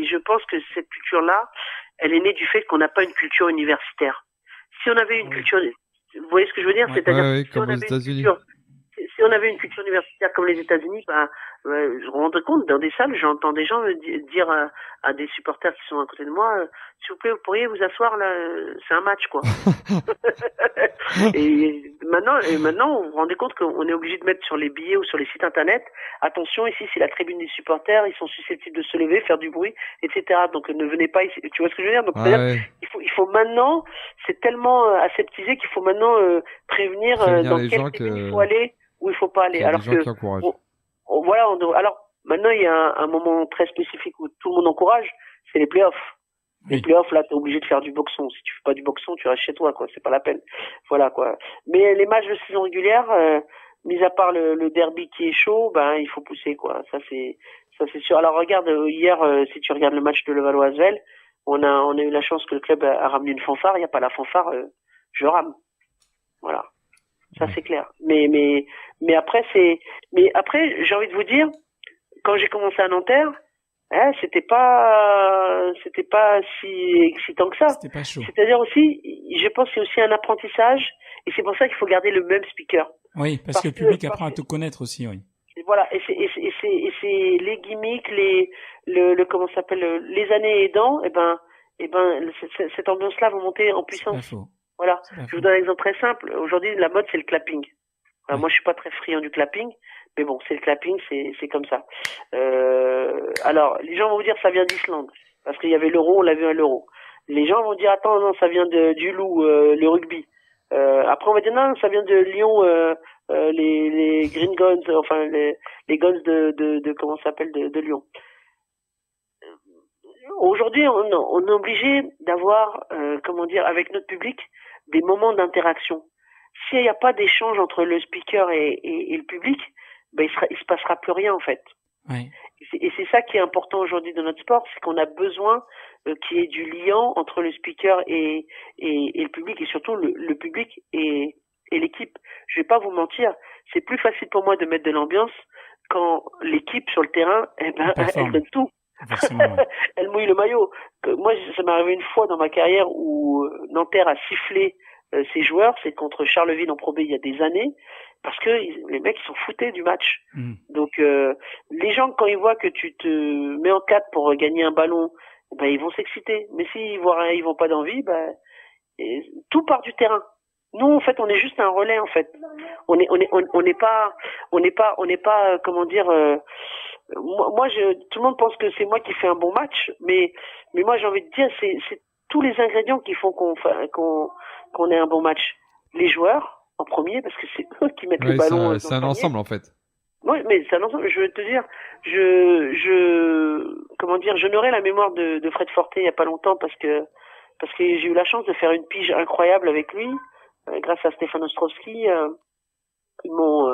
je pense que cette culture-là, elle est née du fait qu'on n'a pas une culture universitaire. Si on avait une culture, vous voyez ce que je veux dire? C'est-à-dire si on avait une culture, si on avait une culture universitaire comme les États-Unis, je me rends compte, dans des salles, j'entends des gens dire à des supporters qui sont à côté de moi, s'il vous plaît, vous pourriez vous asseoir là, c'est un match, quoi. et maintenant, vous vous rendez compte qu'on est obligé de mettre sur les billets ou sur les sites internet, attention, ici c'est la tribune des supporters, ils sont susceptibles de se lever, faire du bruit, etc. Donc ne venez pas ici. Tu vois ce que je veux dire? Donc c'est-à-dire, il faut maintenant, c'est tellement aseptisé qu'il faut maintenant prévenir dans quelle tribune il faut aller, où il faut pas aller. Alors que voilà, alors maintenant il y a un moment très spécifique où tout le monde encourage, c'est les playoffs. Les playoffs, là, t'es obligé de faire du boxon. Si tu fais pas du boxon, tu restes chez toi, quoi. C'est pas la peine. Voilà, quoi. Mais les matchs de saison régulière, mis à part le derby qui est chaud, il faut pousser, quoi. Ça c'est sûr. Alors regarde, hier, si tu regardes le match de Levallois-Asvel, on a eu la chance que le club a ramené une fanfare. Il n'y a pas la fanfare, je rame. Voilà. Ça c'est clair. Mais après j'ai envie de vous dire, quand j'ai commencé à Nanterre, c'était pas si excitant que ça. C'était pas chaud. C'est-à-dire aussi, je pense que c'est aussi un apprentissage, et c'est pour ça qu'il faut garder le même speaker. Oui, parce que le public apprend à te connaître aussi, oui. Et voilà, et c'est les gimmicks, comment ça s'appelle, les années aidant, cette ambiance-là va monter en puissance. C'est pas faux. Voilà. Je vous donne un exemple très simple. Aujourd'hui, la mode, c'est le clapping. Alors, moi, je suis pas très friand du clapping, mais bon, c'est le clapping, c'est comme ça. Alors, les gens vont vous dire ça vient d'Islande, parce qu'il y avait l'euro, on l'a vu à l'euro. Les gens vont dire attends, non, ça vient du loup, le rugby. Après, on va dire non, ça vient de Lyon, les Green Guns, enfin les Guns de comment ça s'appelle de Lyon. Aujourd'hui, on est obligé d'avoir, avec notre public, des moments d'interaction. S'il n'y a pas d'échange entre le speaker et le public, il se passera plus rien, en fait. Ouais. Et c'est ça qui est important aujourd'hui dans notre sport, c'est qu'on a besoin qu'il y ait du liant entre le speaker et le public, et surtout le public et l'équipe. Je vais pas vous mentir, c'est plus facile pour moi de mettre de l'ambiance quand l'équipe sur le terrain, elle donne tout. Ouais. Elle mouille le maillot. Moi, ça m'est arrivé une fois dans ma carrière où Nanterre a sifflé ses joueurs, c'est contre Charleville en Pro B il y a des années, parce que les mecs ils s'en foutaient du match. Donc les gens, quand ils voient que tu te mets en 4 pour gagner un ballon, ils vont s'exciter. Mais s'ils voient rien, ils vont pas d'envie, tout part du terrain. Nous, en fait, on est juste un relais, en fait. On n'est pas, comment dire. Moi, tout le monde pense que c'est moi qui fais un bon match, mais moi, j'ai envie de dire, c'est tous les ingrédients qui font qu'on ait un bon match. Les joueurs, en premier, parce que c'est eux qui mettent le ballon. C'est un ensemble, en fait. Oui, mais c'est un ensemble. Je veux te dire, j'honorais la mémoire de Fred Forté il y a pas longtemps parce que j'ai eu la chance de faire une pige incroyable avec lui, grâce à Stéphane Ostrowski. Ils m'ont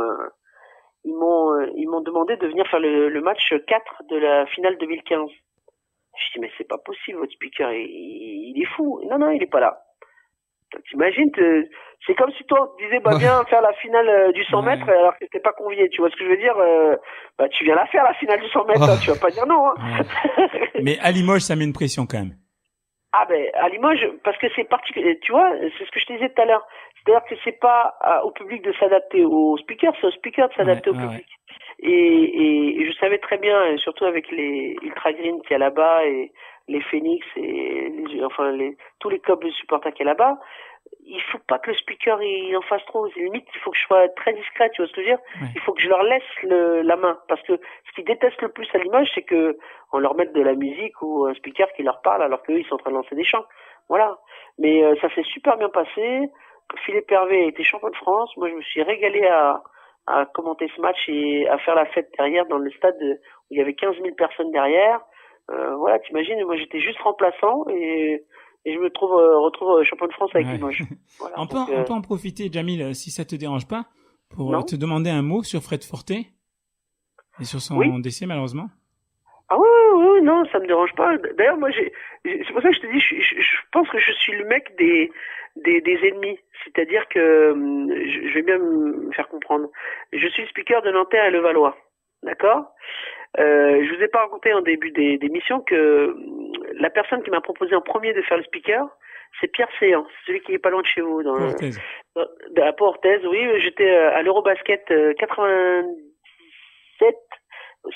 demandé de venir faire le match 4 de la finale 2015. Je dis mais c'est pas possible, votre speaker il est fou. Non, il est pas là. T'imagines, c'est comme si toi on te disais viens faire la finale du 100 mètres alors que t'es pas convié, tu vois ce que je veux dire, tu viens la faire la finale du 100 mètres, hein, tu vas pas dire non, hein. Mais à Limoges ça met une pression quand même. Ah à Limoges, parce que c'est particulier, tu vois, c'est ce que je te disais tout à l'heure, c'est-à-dire que c'est pas au public de s'adapter au speaker, c'est au speaker de s'adapter au public. Et je savais très bien, surtout avec les Ultra Green qu'il y a là-bas et les Phoenix et tous les clubs de supporters qu'il y a là-bas, il faut pas que le speaker il en fasse trop. Limite, il faut que je sois très discret, tu vois ce que je veux dire. Il faut que je leur laisse la main, parce que ce qu'ils détestent le plus à Limoges, c'est que on leur mette de la musique ou un speaker qui leur parle alors qu'eux ils sont en train de lancer des chants. Voilà. Mais ça s'est super bien passé. Philippe Hervé a été champion de France. Moi, je me suis régalé à commenter ce match et à faire la fête derrière dans le stade où il y avait 15 000 personnes derrière. Voilà, t'imagines, moi j'étais juste remplaçant et je me retrouve champion de France avec Ouais. Limoges. Voilà, On peut en profiter, Jamil, si ça te dérange pas, pour Non. te demander un mot sur Fred Fortet et sur son Oui. décès, malheureusement. Ah ouais, non, ça me dérange pas. D'ailleurs, moi, c'est pour ça que je te dis, je pense que je suis le mec des ennemis. C'est-à-dire que, je vais bien me faire comprendre. Je suis speaker de Nanterre et Levallois. D'accord? Je vous ai pas raconté en début d'émission que la personne qui m'a proposé en premier de faire le speaker, c'est Pierre Séan, c'est celui qui est pas loin de chez vous, dans Portez. à Port-Orthez. Oui, j'étais à l'Eurobasket 97,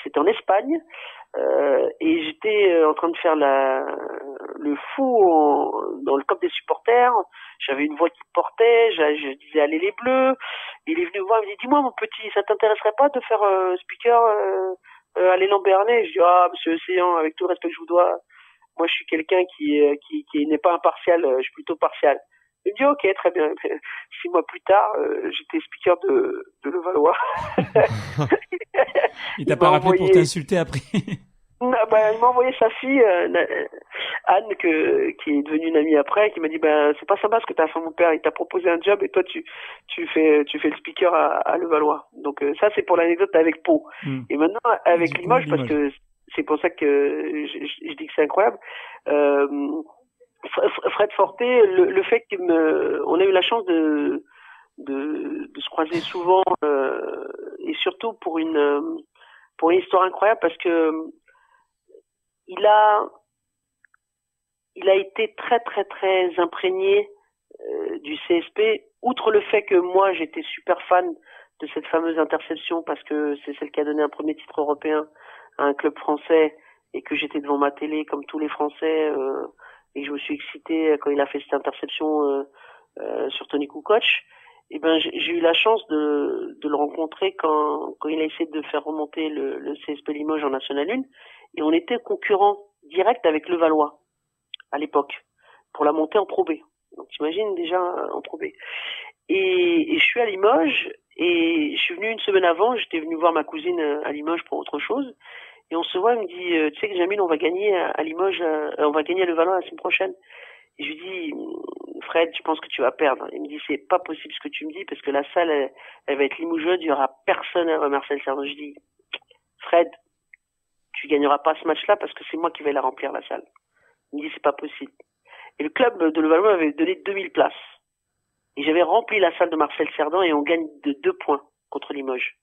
c'était en Espagne, et j'étais en train de faire le fou dans le COP des supporters. J'avais une voix qui portait, je disais allez les Bleus. Il est venu me voir, il me dit dis-moi mon petit, ça t'intéresserait pas de faire speaker à l'élan Bernay? Je dis monsieur Séan, avec tout le respect que je vous dois, moi je suis quelqu'un qui n'est pas impartial, je suis plutôt partial. Il me dit ok, très bien. 6 mois plus tard, j'étais speaker de Levallois. Il t'a pas rappelé pour t'insulter après? Il m'a envoyé sa fille, Anne, qui est devenue une amie après, qui m'a dit c'est pas sympa ce que t'as fait mon père, il t'a proposé un job et toi tu fais le speaker à Levallois. Donc ça c'est pour l'anecdote avec Pau. Et maintenant avec Limoges, parce que c'est pour ça que je dis que c'est incroyable. Fred Fortet, le fait on a eu la chance de se croiser souvent, et surtout pour une histoire incroyable, parce que il a été très très très imprégné du CSP, outre le fait que moi j'étais super fan de cette fameuse interception parce que c'est celle qui a donné un premier titre européen à un club français, et que j'étais devant ma télé comme tous les Français, et que je me suis excité quand il a fait cette interception sur Tony Kukoc. Et j'ai eu la chance de le rencontrer quand il a essayé de faire remonter le CSP Limoges en National 1, et on était concurrent direct avec Levallois à l'époque pour la montée en Pro B. Donc t'imagines déjà en Pro B. Et je suis à Limoges, et je suis venu une semaine avant, j'étais venu voir ma cousine à Limoges pour autre chose, et on se voit, il me dit tu sais que Jamil, on va gagner à Limoges, on va gagner à Levallois la semaine prochaine. Et je lui dis Fred, je pense que tu vas perdre. Il me dit c'est pas possible ce que tu me dis, parce que la salle elle va être limougeuse, il y aura personne à Marcel Cerdan. Je dis Fred, tu gagneras pas ce match-là parce que c'est moi qui vais la remplir, la salle. Il me dit c'est pas possible. Et le club de Levallois m'avait donné 2000 places. Et j'avais rempli la salle de Marcel Cerdan, et on gagne de 2 points contre Limoges.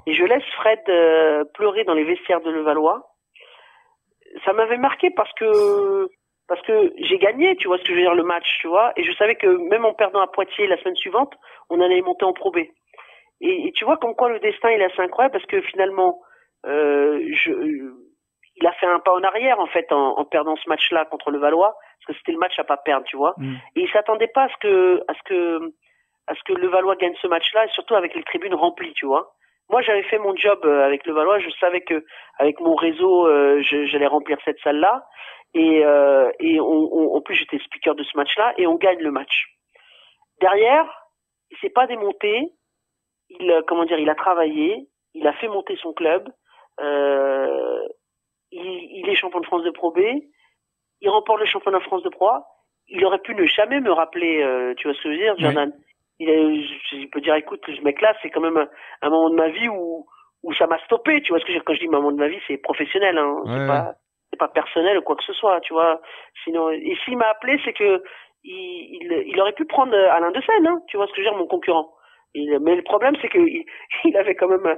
Et je laisse Fred pleurer dans les vestiaires de Levallois. Ça m'avait marqué parce que j'ai gagné, tu vois ce que je veux dire, le match, tu vois, et je savais que même en perdant à Poitiers la semaine suivante, on allait monter en Pro B. Et tu vois comme quoi le destin il est assez incroyable, parce que finalement il a fait un pas en arrière en fait en perdant ce match-là contre le Levallois, parce que c'était le match à pas perdre, tu vois. Et il s'attendait pas à ce que le Levallois gagne ce match-là, et surtout avec les tribunes remplies, tu vois. Moi, j'avais fait mon job avec le Levallois, je savais que avec mon réseau, j'allais remplir cette salle-là, et en plus j'étais speaker de ce match-là, et on gagne le match. Derrière, il s'est pas démonté, il a travaillé, il a fait monter son club, il est champion de France de Pro B, il remporte le championnat de France de Pro A. Il aurait pu ne jamais me rappeler, tu vois ce que je veux dire, Jordan. Je peux dire, écoute, ce mec-là, c'est quand même un moment de ma vie où ça m'a stoppé, tu vois ce que je veux dire. Quand je dis moment de ma vie, c'est professionnel, hein. C'est pas personnel ou quoi que ce soit, tu vois. Sinon, et s'il m'a appelé, c'est que il aurait pu prendre Alain de Seine, hein, tu vois ce que je veux dire, mon concurrent. Mais le problème, c'est que il avait quand même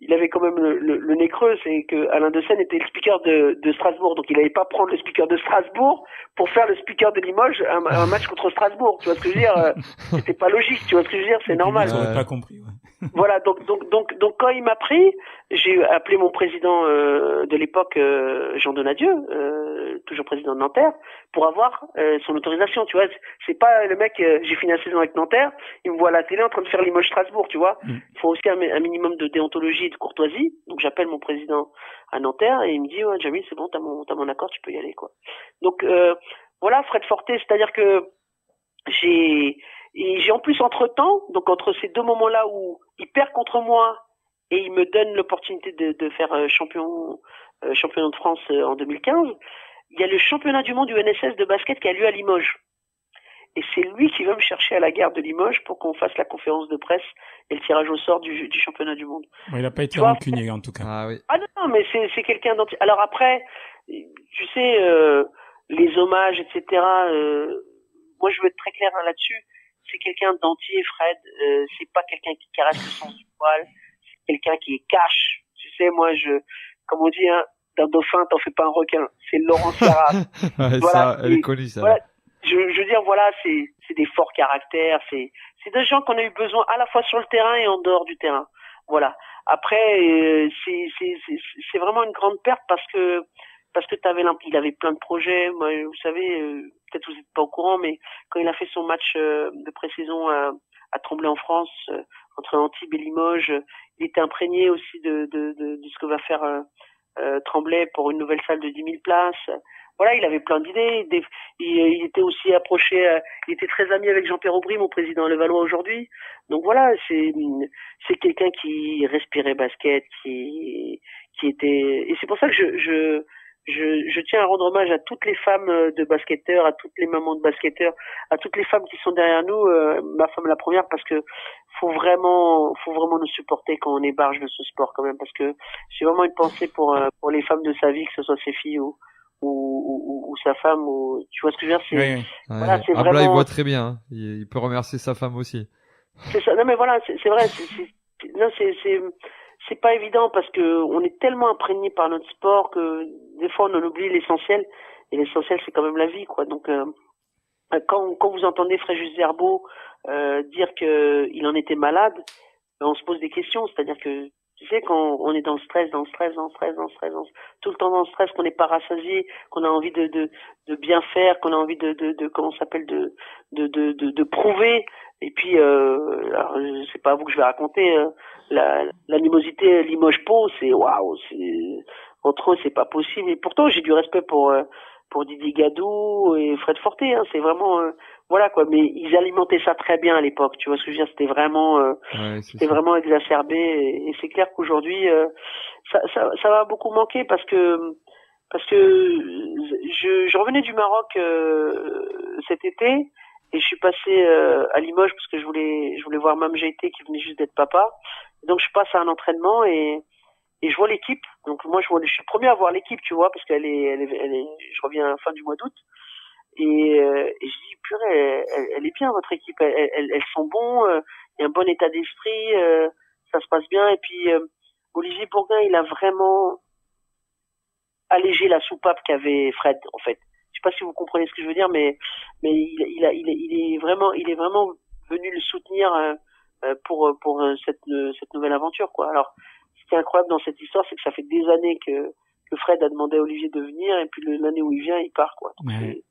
le nez creux, c'est que Alain de Seine était le speaker de Strasbourg, donc il n'allait pas prendre le speaker de Strasbourg pour faire le speaker de Limoges un match contre Strasbourg, tu vois ce que je veux dire. C'était pas logique, tu vois ce que je veux dire, c'est normal. J'aurais pas compris. Ouais. Voilà, donc quand il m'a pris, j'ai appelé mon président de l'époque, Jean Donadieu, toujours président de Nanterre, pour avoir son autorisation, tu vois. C'est pas le mec, j'ai fini la saison avec Nanterre, il me voit à la télé en train de faire Limoges-Strasbourg, tu vois. Il faut aussi un minimum de déontologie et de courtoisie. Donc j'appelle mon président à Nanterre et il me dit ouais, Jamil, c'est bon, t'as mon accord, tu peux y aller, quoi. Donc voilà, Fred Fortet, c'est-à-dire que j'ai en plus entre-temps, donc entre ces deux moments-là où il perd contre moi et il me donne l'opportunité de faire champion championnat de France en 2015, il y a le championnat du monde UNSS de basket qui a lieu à Limoges. Et c'est lui qui va me chercher à la gare de Limoges pour qu'on fasse la conférence de presse et le tirage au sort du championnat du monde. Bon, il n'a pas été Tu vois, rancunier en tout cas. Ah oui. Ah non, mais c'est quelqu'un d'anti. Alors après, tu sais, les hommages, etc. Moi, je veux être très clair là-dessus. C'est quelqu'un d'entier, Fred. C'est pas quelqu'un qui caresse le sens du poil. C'est quelqu'un qui est cash. Tu sais, moi, comme on dit, hein, d'un dauphin, t'en fais pas un requin. C'est Laurent Serrat. Ouais, Voilà, ça, elle est connue, ça. Voilà. Je veux dire, voilà, c'est des forts caractères. C'est des gens qu'on a eu besoin à la fois sur le terrain et en dehors du terrain. Voilà. Après, c'est vraiment une grande perte parce que il avait plein de projets. Moi, vous savez, peut-être vous n'êtes pas au courant, mais quand il a fait son match de pré-saison à Tremblay en France, entre Antibes et Limoges, il était imprégné aussi de ce que va faire Tremblay pour une nouvelle salle de 10 000 places. Voilà, il avait plein d'idées. Il était aussi approché, il était très ami avec Jean-Pierre Aubry, mon président Levallois aujourd'hui. Donc voilà, c'est quelqu'un qui respirait basket, qui était, et c'est pour ça que je tiens à rendre hommage à toutes les femmes de basketteurs, à toutes les mamans de basketteurs, à toutes les femmes qui sont derrière nous, ma femme la première, parce que faut vraiment nous supporter quand on est barge de ce sport quand même, parce que j'ai vraiment une pensée pour les femmes de sa vie, que ce soit ses filles ou sa femme, ou tu vois ce que je veux dire, c'est Oui, oui. voilà, c'est Abla, vraiment, il voit très bien. Hein. Il peut remercier sa femme aussi. c'est ça. Non mais voilà, c'est vrai, c'est pas évident parce que on est tellement imprégné par notre sport que des fois on en oublie l'essentiel, et l'essentiel c'est quand même la vie, quoi. Donc quand vous entendez Fréjus Zerbo dire que il en était malade, on se pose des questions, c'est-à-dire que tu sais, quand on est dans le stress, tout le temps dans le stress, qu'on n'est pas rassasié, qu'on a envie de bien faire, qu'on a envie de comment ça s'appelle, de prouver. Et puis, alors, c'est pas à vous que je vais raconter, l'animosité Limoges-Pau, c'est waouh, entre eux, c'est pas possible. Et pourtant, j'ai du respect pour Didier Gadou et Fred Forté, hein, c'est vraiment, voilà quoi, mais ils alimentaient ça très bien à l'époque, tu vois ce que je veux dire, c'était vraiment vraiment exacerbé, et c'est clair qu'aujourd'hui ça va beaucoup manquer parce que je revenais du Maroc cet été, et je suis passé à Limoges parce que je voulais voir Mam Jeité qui venait juste d'être papa. Donc je passe à un entraînement et je vois l'équipe. Donc moi je suis le premier à voir l'équipe, tu vois, parce qu'elle est je reviens fin du mois d'août. Et je dis, purée, elle est bien, votre équipe, elles sont bons, il y a un bon état d'esprit, ça se passe bien. Et puis Olivier Bourguin, il a vraiment allégé la soupape qu'avait Fred, en fait. Je sais pas si vous comprenez ce que je veux dire, mais il est vraiment venu le soutenir pour cette nouvelle aventure, quoi. Alors, ce qui est incroyable dans cette histoire, c'est que ça fait des années que Fred a demandé à Olivier de venir, et puis l'année où il vient, il part, quoi. Donc, Ouais.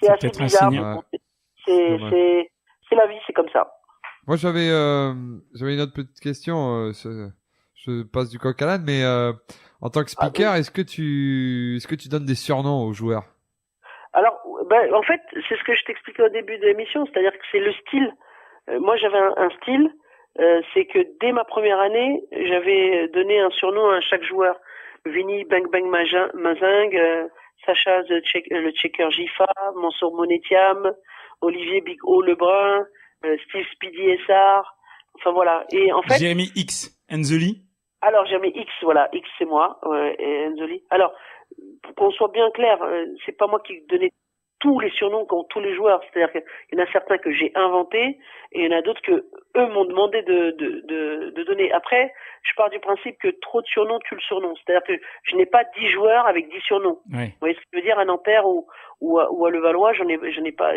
c'est assez peut-être un bizarre. signe. Mais bon, c'est la vie, c'est comme ça. Moi, j'avais une autre petite question. Je passe du coq à l'âne, mais en tant que speaker, est-ce que tu donnes des surnoms aux joueurs? Alors, en fait, c'est ce que je t'expliquais au début de l'émission, c'est-à-dire que c'est le style. Moi, j'avais un style, c'est que dès ma première année, j'avais donné un surnom à chaque joueur. Vinny Bang Bang Mazing, Sacha le checker Gifa, Mansour Monetiam, Olivier Big O Lebrun, Steve Speedy Essar, enfin voilà. Et en fait, Jérémy X, Enzeli. alors Jérémy X, voilà, X c'est moi, et Enzeli. Alors, pour qu'on soit bien clair, c'est pas moi qui donnais tous les surnoms qu'ont tous les joueurs, c'est-à-dire qu'il y en a certains que j'ai inventés, et il y en a d'autres que eux m'ont demandé de donner. Après, je pars du principe que trop de surnoms tue le surnom, c'est-à-dire que je n'ai pas 10 joueurs avec 10 surnoms. Ouais. Vous voyez ce que je veux dire? À Nanterre ou à Levallois, j'en ai pas.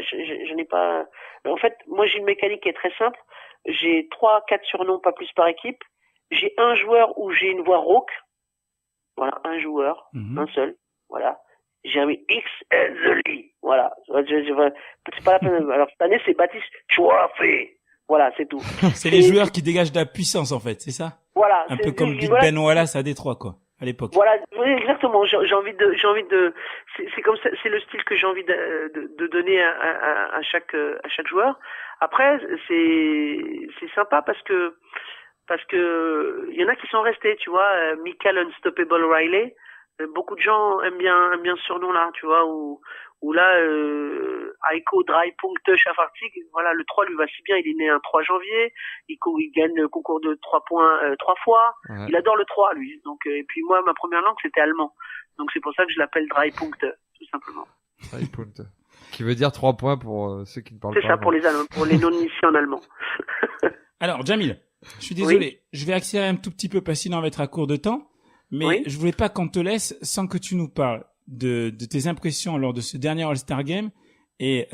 En fait, moi j'ai une mécanique qui est très simple. J'ai 3-4 surnoms, pas plus par équipe. J'ai un joueur où j'ai une voix rauque. Voilà, un joueur, un seul. Voilà. J'ai mis X Enzeli. Voilà. C'est pas la peine. Alors cette année, c'est Baptiste Chouafé. Voilà, c'est tout. C'est les joueurs qui dégagent de la puissance, en fait, c'est ça? Voilà. Un peu comme Big voilà. Ben Wallace à Détroit, quoi, à l'époque. Voilà, oui, exactement. J'ai envie de, c'est comme ça, c'est le style que j'ai envie de donner à chaque joueur. Après, c'est sympa parce que il y en a qui sont restés, tu vois. Michael Unstoppable Riley, Beaucoup de gens aiment bien ce surnom-là, tu vois, où là, Aiko Dry Punkt Shafartik, voilà, le 3 lui va si bien, il est né un 3 janvier, il gagne le concours de 3 points 3 fois, Ouais. il adore le 3, lui. Donc, et puis moi, ma première langue, c'était allemand. Donc c'est pour ça que je l'appelle Dry Punkt, tout simplement. Dreipunkt. Qui veut dire 3 points pour ceux qui ne parlent pas. C'est ça pour les Allemands, pour les non-initiés en allemand. Alors, Jamil, je suis désolé. Je vais accélérer un tout petit peu parce que sinon on va être à court de temps. Mais Oui. je voulais pas qu'on te laisse sans que tu nous parles de tes impressions lors de ce dernier All-Star Game. Et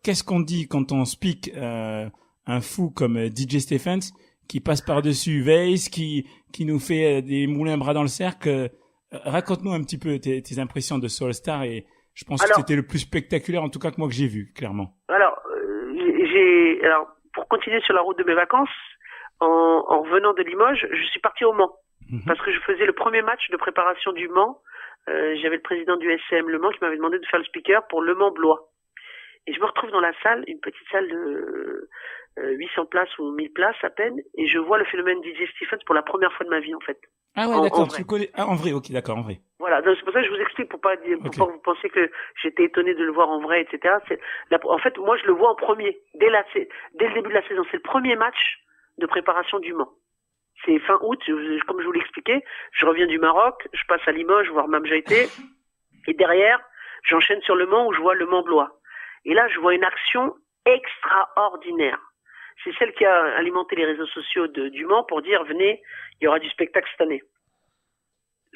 qu'est-ce qu'on dit quand on speak un fou comme DJ Stephens qui passe par-dessus Weiss, qui nous fait des moulins bras dans le cercle. Raconte-nous un petit peu tes impressions de ce All-Star et je pense que c'était le plus spectaculaire en tout cas que moi que j'ai vu, clairement. Alors, pour continuer sur la route de mes vacances, en revenant de Limoges, je suis parti au Mans. Parce que je faisais le premier match de préparation du Mans. J'avais le président du SM Le Mans qui m'avait demandé de faire le speaker pour Le Mans Blois. Et je me retrouve dans la salle, une petite salle de 800 places ou 1000 places à peine, et je vois le phénomène DJ Stephens pour la première fois de ma vie, en fait. Ah ouais, d'accord, tu le connais. Ah, en vrai, ok, d'accord, en vrai. Voilà, donc c'est pour ça que je vous explique, pour pas que vous pensiez que j'étais étonné de le voir en vrai, etc. En fait, moi, je le vois en premier, dès le début de la saison. C'est le premier match de préparation du Mans. C'est fin août, comme je vous l'expliquais, je reviens du Maroc, je passe à Limoges, voir Mam Jaïté, et derrière, j'enchaîne sur Le Mans où je vois Le Mans Blois. Et là, je vois une action extraordinaire. C'est celle qui a alimenté les réseaux sociaux du Mans pour dire, venez, il y aura du spectacle cette année.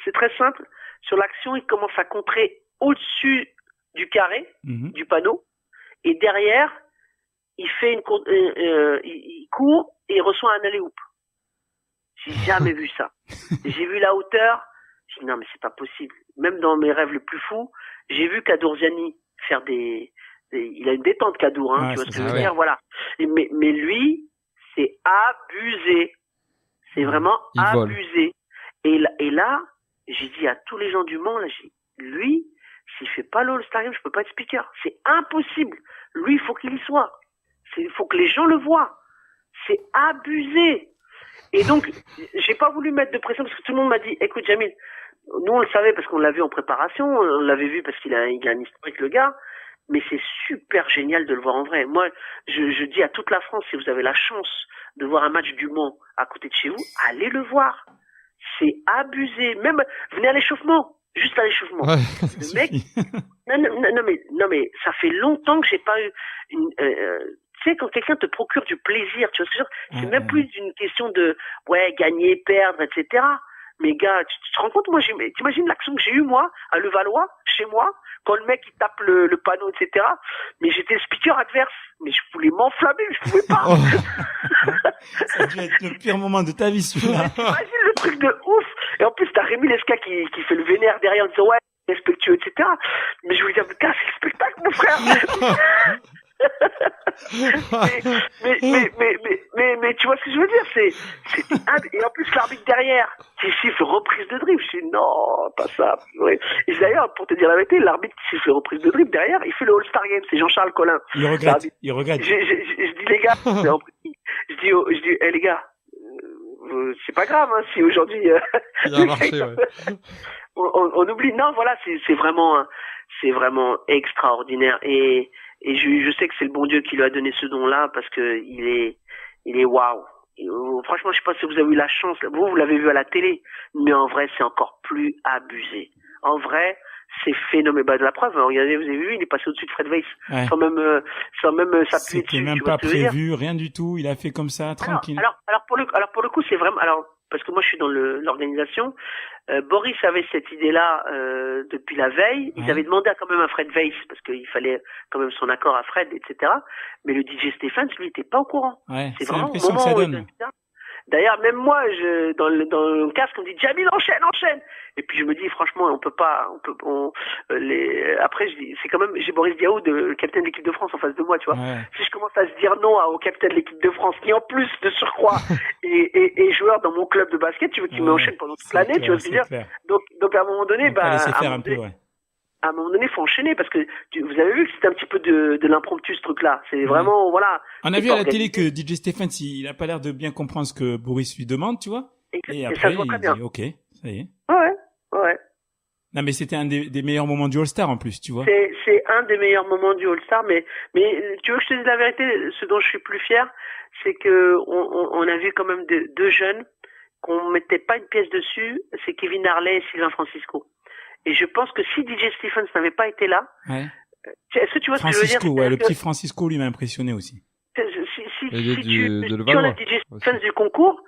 C'est très simple. Sur l'action, il commence à contrer au-dessus du carré, du panneau, et derrière, il fait il court et il reçoit un alley-oop. J'ai jamais vu ça. J'ai vu la hauteur. J'ai dit non mais c'est pas possible. Même dans mes rêves les plus fous, j'ai vu Kadourziani faire il a une détente Kadour, tu vois ce que je veux dire, voilà. Mais lui, c'est abusé. C'est vraiment abusé. Et là, j'ai dit à tous les gens du Mans, lui, s'il fait pas l'All-Star Game, je peux pas être speaker. C'est impossible. Lui, il faut qu'il y soit. Il faut que les gens le voient. C'est abusé. Et donc, j'ai pas voulu mettre de pression parce que tout le monde m'a dit, écoute Jamil, nous on le savait parce qu'on l'a vu en préparation, on l'avait vu parce qu'il a un historique le gars, mais c'est super génial de le voir en vrai. Moi, je dis à toute la France, si vous avez la chance de voir un match du Mans à côté de chez vous, allez le voir. C'est abusé. Même, venez à l'échauffement. Juste à l'échauffement. Ouais, le mec, non mais, ça fait longtemps que j'ai pas eu tu sais, quand quelqu'un te procure du plaisir, tu vois ce que je veux dire? C'est même plus une question de, gagner, perdre, etc. Mais gars, tu te rends compte, moi, t'imagines l'action que j'ai eue, moi, à Levallois, chez moi, quand le mec, il tape le panneau, etc. Mais j'étais le speaker adverse. Mais je voulais m'enflammer, je pouvais pas. Ça a dû être le pire moment de ta vie, celui-là. T'imagines le truc de ouf. Et en plus, t'as Rémi Lesca qui fait le vénère derrière en disant, respectueux, etc. Mais je voulais dire, gars, c'est le spectacle, mon frère. mais tu vois ce que je veux dire, et en plus l'arbitre derrière qui siffle reprise de dribble, je dis non, pas ça. Ouais. Et d'ailleurs, pour te dire la vérité, l'arbitre qui siffle reprise de dribble derrière, il fait le All-Star Game, c'est Jean-Charles Collin. Il regrette. Je dis les gars, je dis les gars, c'est pas grave si aujourd'hui il a marché, ouais. on oublie. Non, voilà, c'est vraiment extraordinaire et je sais que c'est le bon Dieu qui lui a donné ce don-là parce que il est waouh. Franchement, je sais pas si vous avez eu la chance. Vous l'avez vu à la télé, mais en vrai, c'est encore plus abusé. En vrai, c'est phénoménal. De la preuve, regardez, vous avez vu, il est passé au-dessus de Fred Weiss, sans même s'appuyer dessus. C'était même pas prévu, rien du tout. Il a fait comme ça, tranquille. Alors pour le coup, c'est vraiment. Alors parce que moi, je suis dans l'organisation. Boris avait cette idée-là depuis la veille. Ils avaient demandé quand même à Fred Weiss parce qu'il fallait quand même son accord à Fred, etc. Mais le DJ Stephens, lui, était pas au courant. Ouais, c'est vraiment l'impression que ça donne. D'ailleurs, même moi, dans le casque, on me dit Jamil, enchaîne. Et puis je me dis, franchement, on peut pas, après, je dis, c'est quand même, j'ai Boris Diaw, le capitaine de l'équipe de France en face de moi, tu vois. Ouais. Si je commence à se dire non au capitaine de l'équipe de France, qui en plus de surcroît est joueur dans mon club de basket, tu veux qu'il m'enchaîne pendant toute l'année, tu vois ce que je veux dire. Donc à un moment donné, à un moment donné, faut enchaîner parce que vous avez vu que c'était un petit peu de l'impromptu ce truc-là. C'est vraiment, voilà. On a vu à la télé que DJ Stephens, il a pas l'air de bien comprendre ce que Boris lui demande, tu vois. Et après, ça se voit très bien. dit, ok, ça y est. Ouais. Non, mais c'était un des meilleurs moments du All-Star en plus, tu vois. C'est un des meilleurs moments du All-Star, mais tu veux que je te dise la vérité, ce dont je suis plus fier, c'est que on a vu quand même deux jeunes qu'on mettait pas une pièce dessus, c'est Kevin Harley et Sylvain Francisco. Et je pense que si DJ Stephens n'avait pas été là, Ouais. est-ce que tu vois ce que je veux dire? Francisco, ouais, le petit Francisco, lui m'a impressionné aussi. Si Et de tu Levallois enlèves DJ Stephens du concours,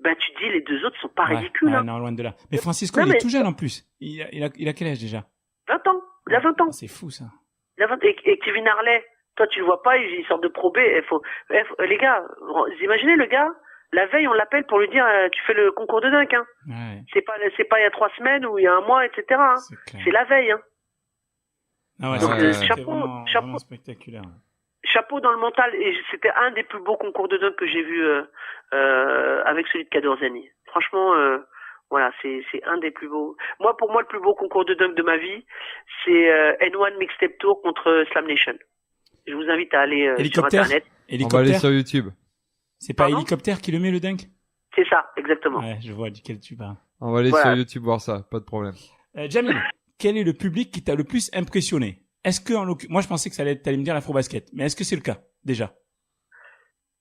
ben tu te dis les deux autres sont pas ridicules. Ouais, Hein. non, loin de là. Mais Francisco, Non, il est mais- tout jeune en plus. Il a quel âge déjà? 20 ans. Il a 20 ans. C'est fou ça. Il a 20 et Kevin Harley, toi tu le vois pas, il sort de Pro B. Les gars, vous imaginez le gars, la veille on l'appelle pour lui dire tu fais le concours de dunk. Hein. Ouais, C'est pas il y a 3 semaines ou il y a un mois, etc. Hein. c'est clair. C'est la veille. Hein. Ah ouais, Donc, c'était chapeau- vraiment spectaculaire. Chapeau dans le mental, et c'était un des plus beaux concours de dunk que j'ai vu avec celui de Cadorzani. Franchement, voilà, c'est un des plus beaux. Pour moi, le plus beau concours de dunk de ma vie, c'est N1 Mixtape Tour contre Slam Nation. Je vous invite à aller sur Hélicoptère internet. On va aller Hélicoptère sur YouTube. C'est pas Pardon Hélicoptère qui le met le dunk? C'est ça, exactement. Ouais, je vois duquel tu parles. On va aller Voilà. sur YouTube voir ça, pas de problème. Jamil, quel est le public qui t'a le plus impressionné? Est-ce que, moi je pensais que t'allais me dire l'Afrobasket, mais est-ce que c'est le cas, déjà?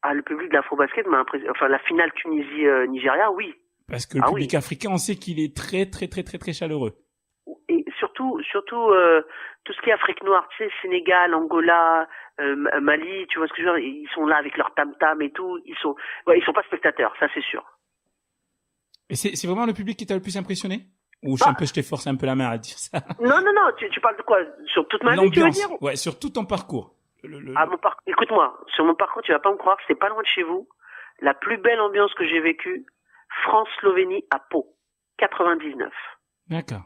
Ah, le public de l'Afrobasket m'a impressionné. Enfin, la finale Tunisie-Nigeria, oui. Parce que le Ah public africain, on sait qu'il est très, très, très, très, très chaleureux. Et surtout tout ce qui est Afrique noire, tu sais, Sénégal, Angola, Mali, tu vois ce que je veux dire, ils sont là avec leur tam-tam et tout, ils sont pas spectateurs, ça c'est sûr. Et c'est vraiment le public qui t'a le plus impressionné? Ou je t'ai forcé un peu la main à dire ça? Non, tu parles de quoi? Sur toute ma vie, tu veux dire? Ouais, sur tout ton parcours. Écoute-moi, sur mon parcours, tu vas pas me croire, c'est pas loin de chez vous. La plus belle ambiance que j'ai vécue, France-Slovénie à Pau, 99. D'accord.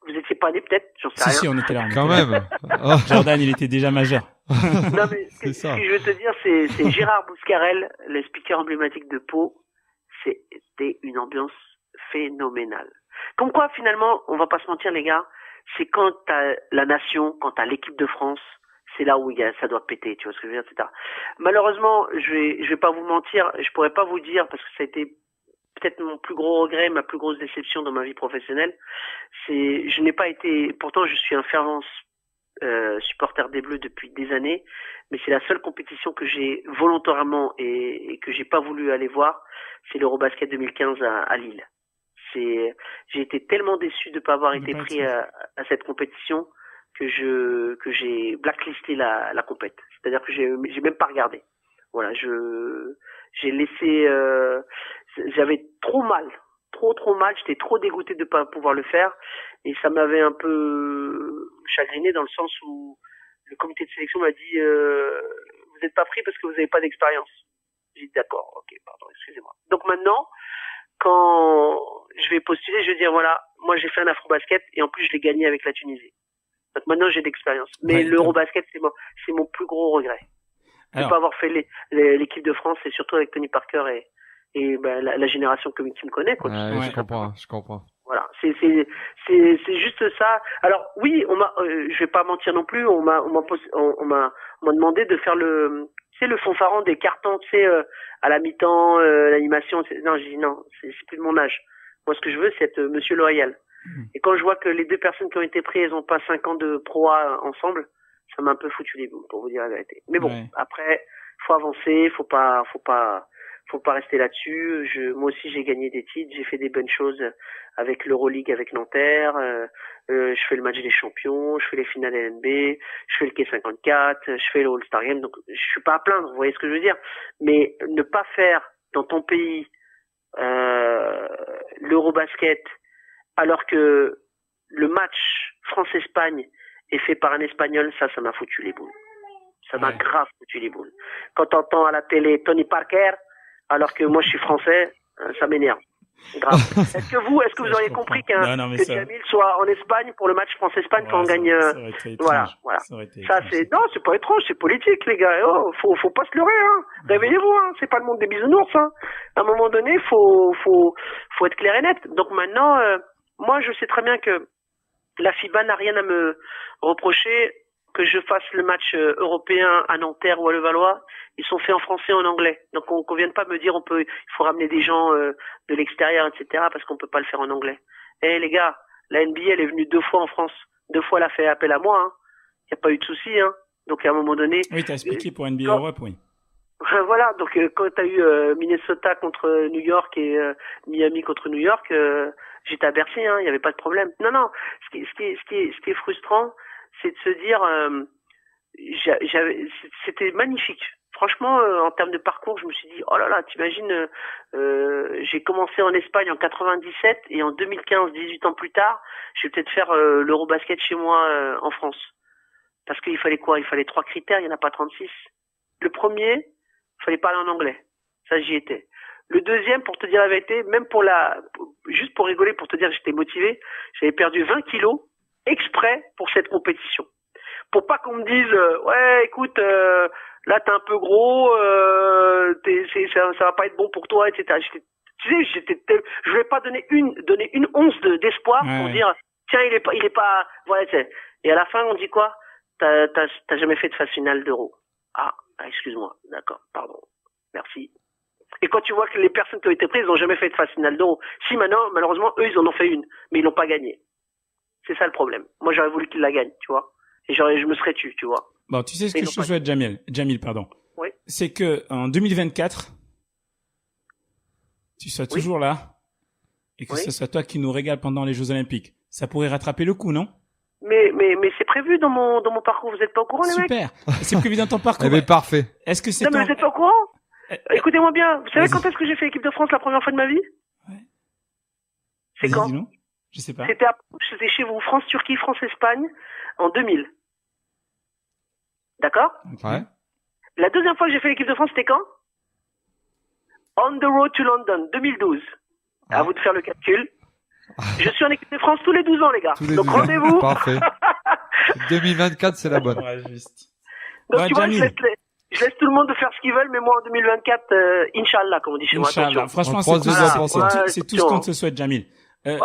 Vous étiez pas allés peut-être, j'en sais Si, rien. on était là. Quand même. Oh, Jordan, il était déjà majeur. Non, mais C'est ça. ce que je veux te dire, c'est Gérard Bouscarel, le speaker emblématique de Pau. C'était une ambiance phénoménale. Comme quoi, finalement, on va pas se mentir, les gars, c'est quand t'as la nation, quand t'as l'équipe de France, c'est là où ça doit péter, tu vois ce que je veux dire, etc. Malheureusement, je vais pas vous mentir, je pourrais pas vous dire, parce que ça a été peut-être mon plus gros regret, ma plus grosse déception dans ma vie professionnelle, je n'ai pas été, pourtant je suis un fervent supporter des Bleus depuis des années, mais c'est la seule compétition que j'ai volontairement et que j'ai pas voulu aller voir, c'est l'Eurobasket 2015 à Lille. J'ai été tellement déçu de pas avoir été pris à cette compétition que j'ai blacklisté la compète. C'est-à-dire que j'ai même pas regardé. Voilà, j'ai laissé j'avais trop mal, trop mal, j'étais trop dégoûté de pas pouvoir le faire et ça m'avait un peu chagriné dans le sens où le comité de sélection m'a dit vous n'êtes pas pris parce que vous n'avez pas d'expérience. J'ai dit d'accord, ok, pardon, excusez-moi. Donc maintenant, quand je vais postuler, je vais dire voilà, moi j'ai fait un Afrobasket et en plus je l'ai gagné avec la Tunisie. Donc maintenant j'ai d'expérience. Mais Ouais, l'Eurobasket c'est mon plus gros regret. De ne pas avoir fait l'équipe de France et surtout avec Tony Parker et la génération qui me connaît quoi. Ouais, Ouais. je comprends. Voilà, c'est juste ça. Alors oui, je vais pas mentir non plus, on m'a demandé de faire le fanfaron des cartons, tu sais, à la mi-temps, l'animation. Non, j'ai dit non, c'est plus de mon âge. Moi, ce que je veux, c'est être Monsieur Loyal. Et quand je vois que les deux personnes qui ont été prises, elles ont pas 5 ans de pro A ensemble, ça m'a un peu foutu les boules, pour vous dire la vérité. Mais bon, Ouais. après, faut avancer, faut pas rester là-dessus. Moi aussi, j'ai gagné des titres, j'ai fait des bonnes choses avec l'Euroleague, avec Nanterre. Je fais le match des champions, je fais les finales LNB, je fais le K54, je fais le All-Star Game. Donc, je suis pas à plaindre, vous voyez ce que je veux dire. Mais ne pas faire dans ton pays l'Eurobasket, alors que le match France-Espagne est fait par un Espagnol, ça m'a foutu les boules. Ça m'a Ouais. grave foutu les boules. Quand t'entends à la télé Tony Parker, alors que moi je suis français, ça m'énerve. Grave. Est-ce que vous Ça, auriez je compris comprends. Non, mais que ça- Jamil soit en Espagne pour le match France-Espagne quand on Ouais, gagne ça aurait été voilà, étrange. voilà. Ça aurait été Ça étrange. c'est non, c'est pas étrange, c'est politique les gars. Oh, faut pas se leurrer hein. Réveillez-vous hein, c'est pas le monde des bisounours hein. À un moment donné, faut être clair et net. Donc maintenant moi je sais très bien que la FIBA n'a rien à me reprocher que je fasse le match européen à Nanterre ou à Levallois. Ils sont faits en français et en anglais. Donc on vienne pas me dire il faut ramener des gens de l'extérieur, etc. parce qu'on peut pas le faire en anglais. Eh les gars, La NBA, elle est venue 2 fois en France. 2 fois, elle a fait appel à moi. Il n'y a pas eu de souci. Donc, à un moment donné... Oui, t'as expliqué pour NBA Europe, oui. Voilà, donc quand tu as eu Minnesota contre New York et Miami contre New York, j'étais à Bercy, il n'y avait pas de problème. Non, ce qui est frustrant, c'est de se dire, c'était magnifique. Franchement, en termes de parcours, je me suis dit, oh là là, t'imagines, j'ai commencé en Espagne en 97 et en 2015, 18 ans plus tard, je vais peut-être faire l'Eurobasket chez moi en France. Parce qu'il fallait quoi? Il fallait 3 critères, il n'y en a pas 36. Le premier, il fallait parler en anglais. Ça, j'y étais. Le deuxième, pour te dire la vérité, même juste pour rigoler, pour te dire que j'étais motivé, j'avais perdu 20 kilos exprès pour cette compétition. Pour pas qu'on me dise, ouais, écoute, là, t'es un peu gros, ça va pas être bon pour toi, etc. Tu sais, je voulais pas donner une once d'espoir pour dire, tiens, il est pas, voilà, tu sais. Et à la fin, on dit quoi? T'as jamais fait de phase finale d'Euro. Ah, excuse-moi, d'accord, pardon, merci. Et quand tu vois que les personnes qui ont été prises n'ont jamais fait de phase finale d'Euro, si maintenant, malheureusement, eux, ils en ont fait une, mais ils l'ont pas gagnée. C'est ça le problème. Moi, j'aurais voulu qu'ils la gagnent, tu vois. Et je me serais tu vois. Bon, tu sais ce que je te souhaite, Jamil, pardon. Oui. C'est que en 2024, tu sois toujours là et que ce soit toi qui nous régale pendant les Jeux Olympiques. Ça pourrait rattraper le coup, non? Mais c'est prévu dans mon parcours. Vous êtes pas au courant, les mecs? Super. C'est prévu dans ton parcours. Eh ben, parfait. Est-ce que c'est Non, mais vous êtes pas au courant? Écoutez-moi bien. Vous savez quand est-ce que j'ai fait l'équipe de France la première fois de ma vie? Ouais. C'est quand? Non, je sais pas. C'était chez vous, France-Turquie, France-Espagne, en 2000. D'accord? Ouais. La deuxième fois que j'ai fait l'équipe de France, c'était quand? On the road to London, 2012. À vous de faire le calcul. Je suis en équipe de France tous les 12 ans, les gars. Donc rendez-vous. Parfait. 2024, c'est la bonne. Ouais, juste. Donc tu vois, je laisse tout le monde de faire ce qu'ils veulent, mais moi en 2024, Inch'Allah, comme on dit chez moi. Inch'Allah. Franchement, c'est tout ce qu'on te souhaite, Jamil. Mais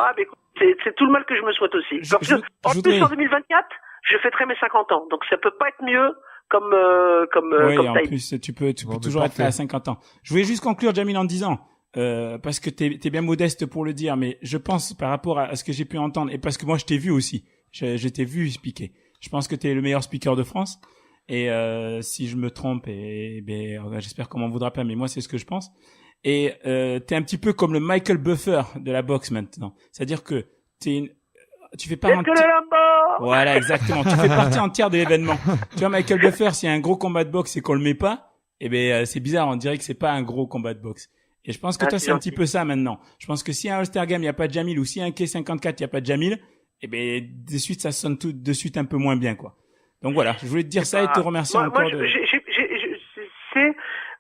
c'est tout le mal que je me souhaite aussi. En plus, en 2024, je fêterai mes 50 ans. Donc ça peut pas être mieux comme en time. plus, tu peux toujours être à 50 ans. Je voulais juste conclure, Jamil, en disant, parce que t'es bien modeste pour le dire, mais je pense par rapport à ce que j'ai pu entendre, et parce que moi je t'ai vu aussi, je t'ai vu speaker. Je pense que t'es le meilleur speaker de France. Et si je me trompe, j'espère qu'on m'en voudra pas, mais moi c'est ce que je pense. Et t'es un petit peu comme le Michael Buffer de la boxe maintenant. C'est-à-dire que tu fais pas Voilà, exactement. Tu fais partie entière de l'événement. Tu vois, Michael Buffer, s'il y a un gros combat de boxe et qu'on le met pas, c'est bizarre. On dirait que c'est pas un gros combat de boxe. Et je pense que toi, c'est un petit peu ça maintenant. Je pense que si à un All-Star Game, il n'y a pas de Jamil, ou si à un K54, il n'y a pas de Jamil, de suite, ça sonne tout de suite un peu moins bien, quoi. Donc voilà, je voulais te dire ça et te remercier encore.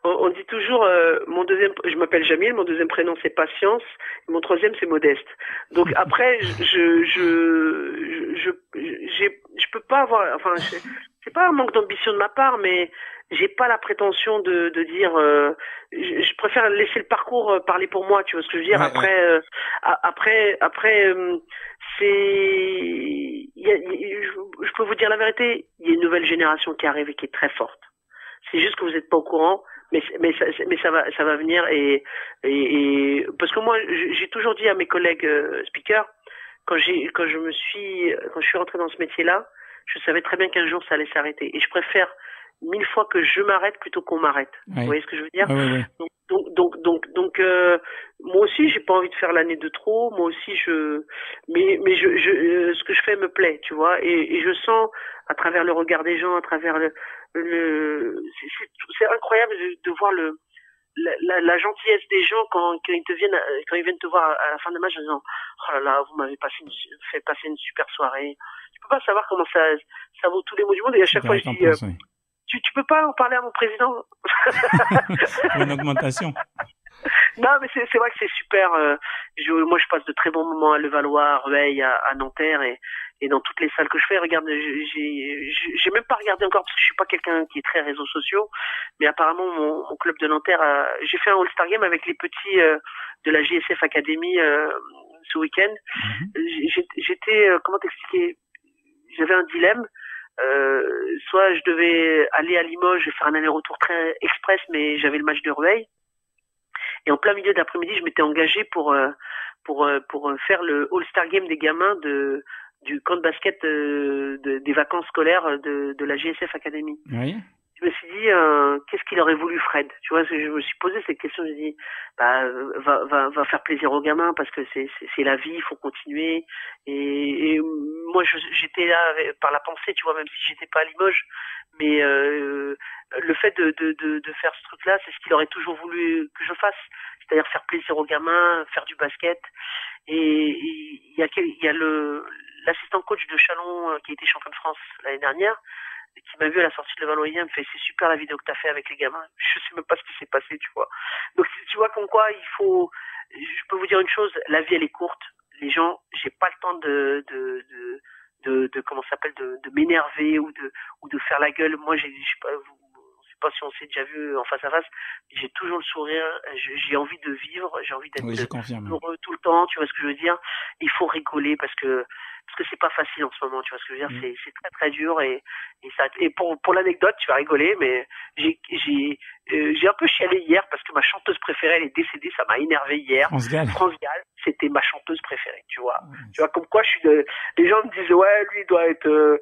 On dit toujours, je m'appelle Jamil, mon deuxième prénom c'est Patience, et mon troisième c'est Modeste. Donc après, je peux pas avoir, enfin, c'est pas un manque d'ambition de ma part, mais j'ai pas la prétention de dire, je préfère laisser le parcours parler pour moi, tu vois ce que je veux dire. Ouais, Après, je peux vous dire la vérité, il y a une nouvelle génération qui arrive et qui est très forte. C'est juste que vous n'êtes pas au courant, mais ça va venir et parce que moi j'ai toujours dit à mes collègues speakers quand je suis rentré dans ce métier-là, je savais très bien qu'un jour ça allait s'arrêter et je préfère 1000 fois que je m'arrête plutôt qu'on m'arrête. Ouais. Vous voyez ce que je veux dire? Ouais. Donc moi aussi j'ai pas envie de faire l'année de trop. Moi aussi mais ce que je fais me plaît, tu vois, et je sens à travers le regard des gens, à travers c'est incroyable de voir la gentillesse des gens quand ils viennent te voir à la fin de match en disant oh là là, vous m'avez fait passer une super soirée. Tu peux pas savoir comment ça vaut tous les mots du monde, et à chaque fois je dis tu peux pas en parler à mon président? Pour une augmentation. Non, mais c'est vrai que c'est super. Moi, je passe de très bons moments à Levallois, à Rueil, à Nanterre et dans toutes les salles que je fais. Regarde, j'ai même pas regardé encore parce que je suis pas quelqu'un qui est très réseaux sociaux, mais apparemment mon club de Nanterre, j'ai fait un All-Star Game avec les petits de la JSF Academy ce week-end. J'étais, comment t'expliquer? J'avais un dilemme. Soit je devais aller à Limoges et faire un aller-retour très express, mais j'avais le match de Rueil. Et en plein milieu d'après-midi, je m'étais engagé pour pour faire le All-Star Game des gamins du camp de basket des vacances scolaires de la GSF Academy. Oui. Je me suis dit qu'est-ce qu'il aurait voulu Fred, tu vois, je me suis posé cette question, j'ai dit va faire plaisir aux gamins parce que c'est la vie, il faut continuer et moi j'étais là par la pensée, tu vois, même si j'étais pas à Limoges, mais le fait de faire ce truc là, c'est ce qu'il aurait toujours voulu que je fasse, c'est-à-dire faire plaisir aux gamins, faire du basket. Et il y a l'assistant coach de Chalon qui a été champion de France l'année dernière, qui m'a vu à la sortie de Levallois, me fait c'est super la vidéo que t'as fait avec les gamins. Je sais même pas ce qui s'est passé, tu vois. Donc tu vois comme quoi je peux vous dire une chose, la vie elle est courte. Les gens, j'ai pas le temps de comment ça s'appelle, de m'énerver ou de faire la gueule. Moi je sais pas si on s'est déjà vu en face à face, j'ai toujours le sourire, j'ai envie de vivre, j'ai envie d'être heureux tout le temps, tu vois ce que je veux dire. Il faut rigoler parce que c'est pas facile en ce moment, tu vois ce que je veux dire. C'est très très dur et pour l'anecdote, tu vas rigoler, mais j'ai un peu chialé hier parce que ma chanteuse préférée elle est décédée, ça m'a énervé hier. France Gall, c'était ma chanteuse préférée, tu vois. Tu vois comme quoi les gens me disent ouais lui il doit être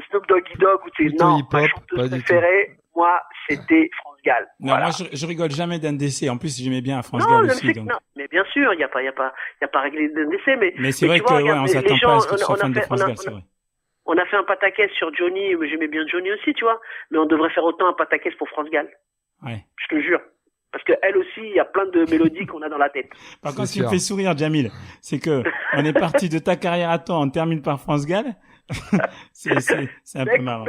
Snoop Doggy Dogg ou tu sais non, ma chanteuse préférée. Moi, c'était France Gall. Non, voilà. Moi, je rigole jamais d'un décès. En plus, j'aimais bien France Gall aussi. Donc... Non, mais bien sûr, il y a pas réglé d'un décès, mais c'est vrai que on s'attend pas à ce que tu sois fan de France Gall, c'est vrai. On a fait un pataquès sur Johnny, mais j'aimais bien Johnny aussi, tu vois. Mais on devrait faire autant un pataquès pour France Gall. Ouais. Je te jure. Parce que elle aussi, il y a plein de mélodies qu'on a dans la tête. Par contre, ce qui me fait sourire, Jamil, c'est que on est parti de ta carrière à toi, on termine par France Gall. c'est un peu marrant.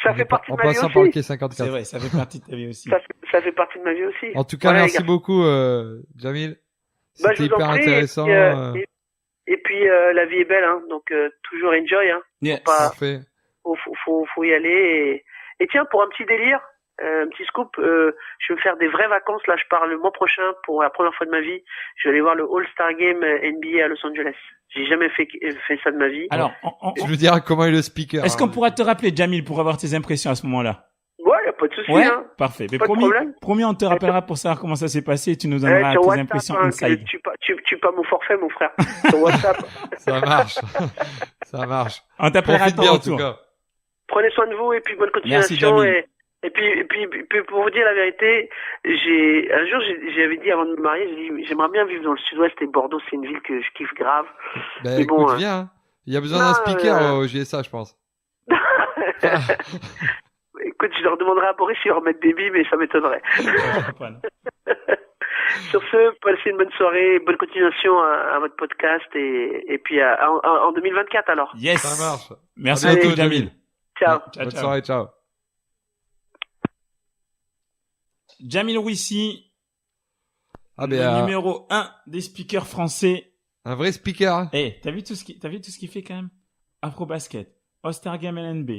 Ça fait partie de ma vie aussi. En passant par le quai 54. C'est vrai, ça fait partie de ta vie aussi. Ça fait partie de ma vie aussi. En tout cas, merci beaucoup, Jamil. C'était hyper intéressant. Et puis, la vie est belle, hein. Donc, toujours enjoy, hein. Yes. Parfait. Faut y aller. Et tiens, pour un petit délire, un petit scoop, je vais me faire des vraies vacances. Là, je pars le mois prochain pour la première fois de ma vie. Je vais aller voir le All-Star Game NBA à Los Angeles. J'ai jamais fait ça de ma vie. Alors, je veux dire comment est le speaker. Est-ce qu'on pourra te rappeler, Jamil, pour avoir tes impressions à ce moment-là? Ouais, y a pas de souci, ouais, hein. Parfait. Mais pas promis, on te rappellera pour savoir comment ça s'est passé et tu nous donneras tes WhatsApp, impressions hein, inside. Tu pas mon forfait, mon frère. Sur WhatsApp. Ça marche. Ça marche. On t'appellera à ton bien, retour. en tout cas. Prenez soin de vous et puis bonne continuation. Merci, et puis pour vous dire la vérité, un jour j'avais dit avant de me marier, j'ai dit j'aimerais bien vivre dans le sud-ouest et Bordeaux c'est une ville que je kiffe grave. Ben mais écoute, bon, viens. Hein. Il y a besoin d'un speaker au JSA, je pense. Écoute, je leur demanderai à Boris s'ils remettent des billes, mais ça m'étonnerait. Sur ce, passez une bonne soirée, bonne continuation à votre podcast et puis en 2024 alors. Yes. Ça marche. Merci beaucoup, Jamil. Ciao. Bonne soirée, ciao. Jamil Rouissi, le numéro 1 des speakers français. Un vrai speaker. T'as vu tout ce qu'il fait quand même? Afro-basket, All-Star Game LNB,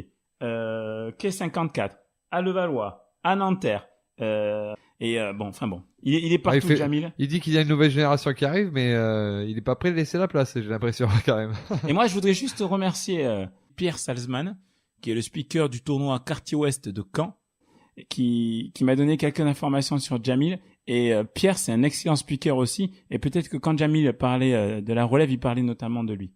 Quai 54, à Levallois, à Nanterre, il est partout, Jamil. Il dit qu'il y a une nouvelle génération qui arrive, mais il est pas prêt de laisser la place, j'ai l'impression, quand même. Et moi, je voudrais juste remercier Pierre Salzman, qui est le speaker du tournoi Quartier Ouest de Caen, qui m'a donné quelques informations sur Jamil. Et Pierre, c'est un excellent speaker aussi. Et peut-être que quand Jamil parlait de la relève, il parlait notamment de lui.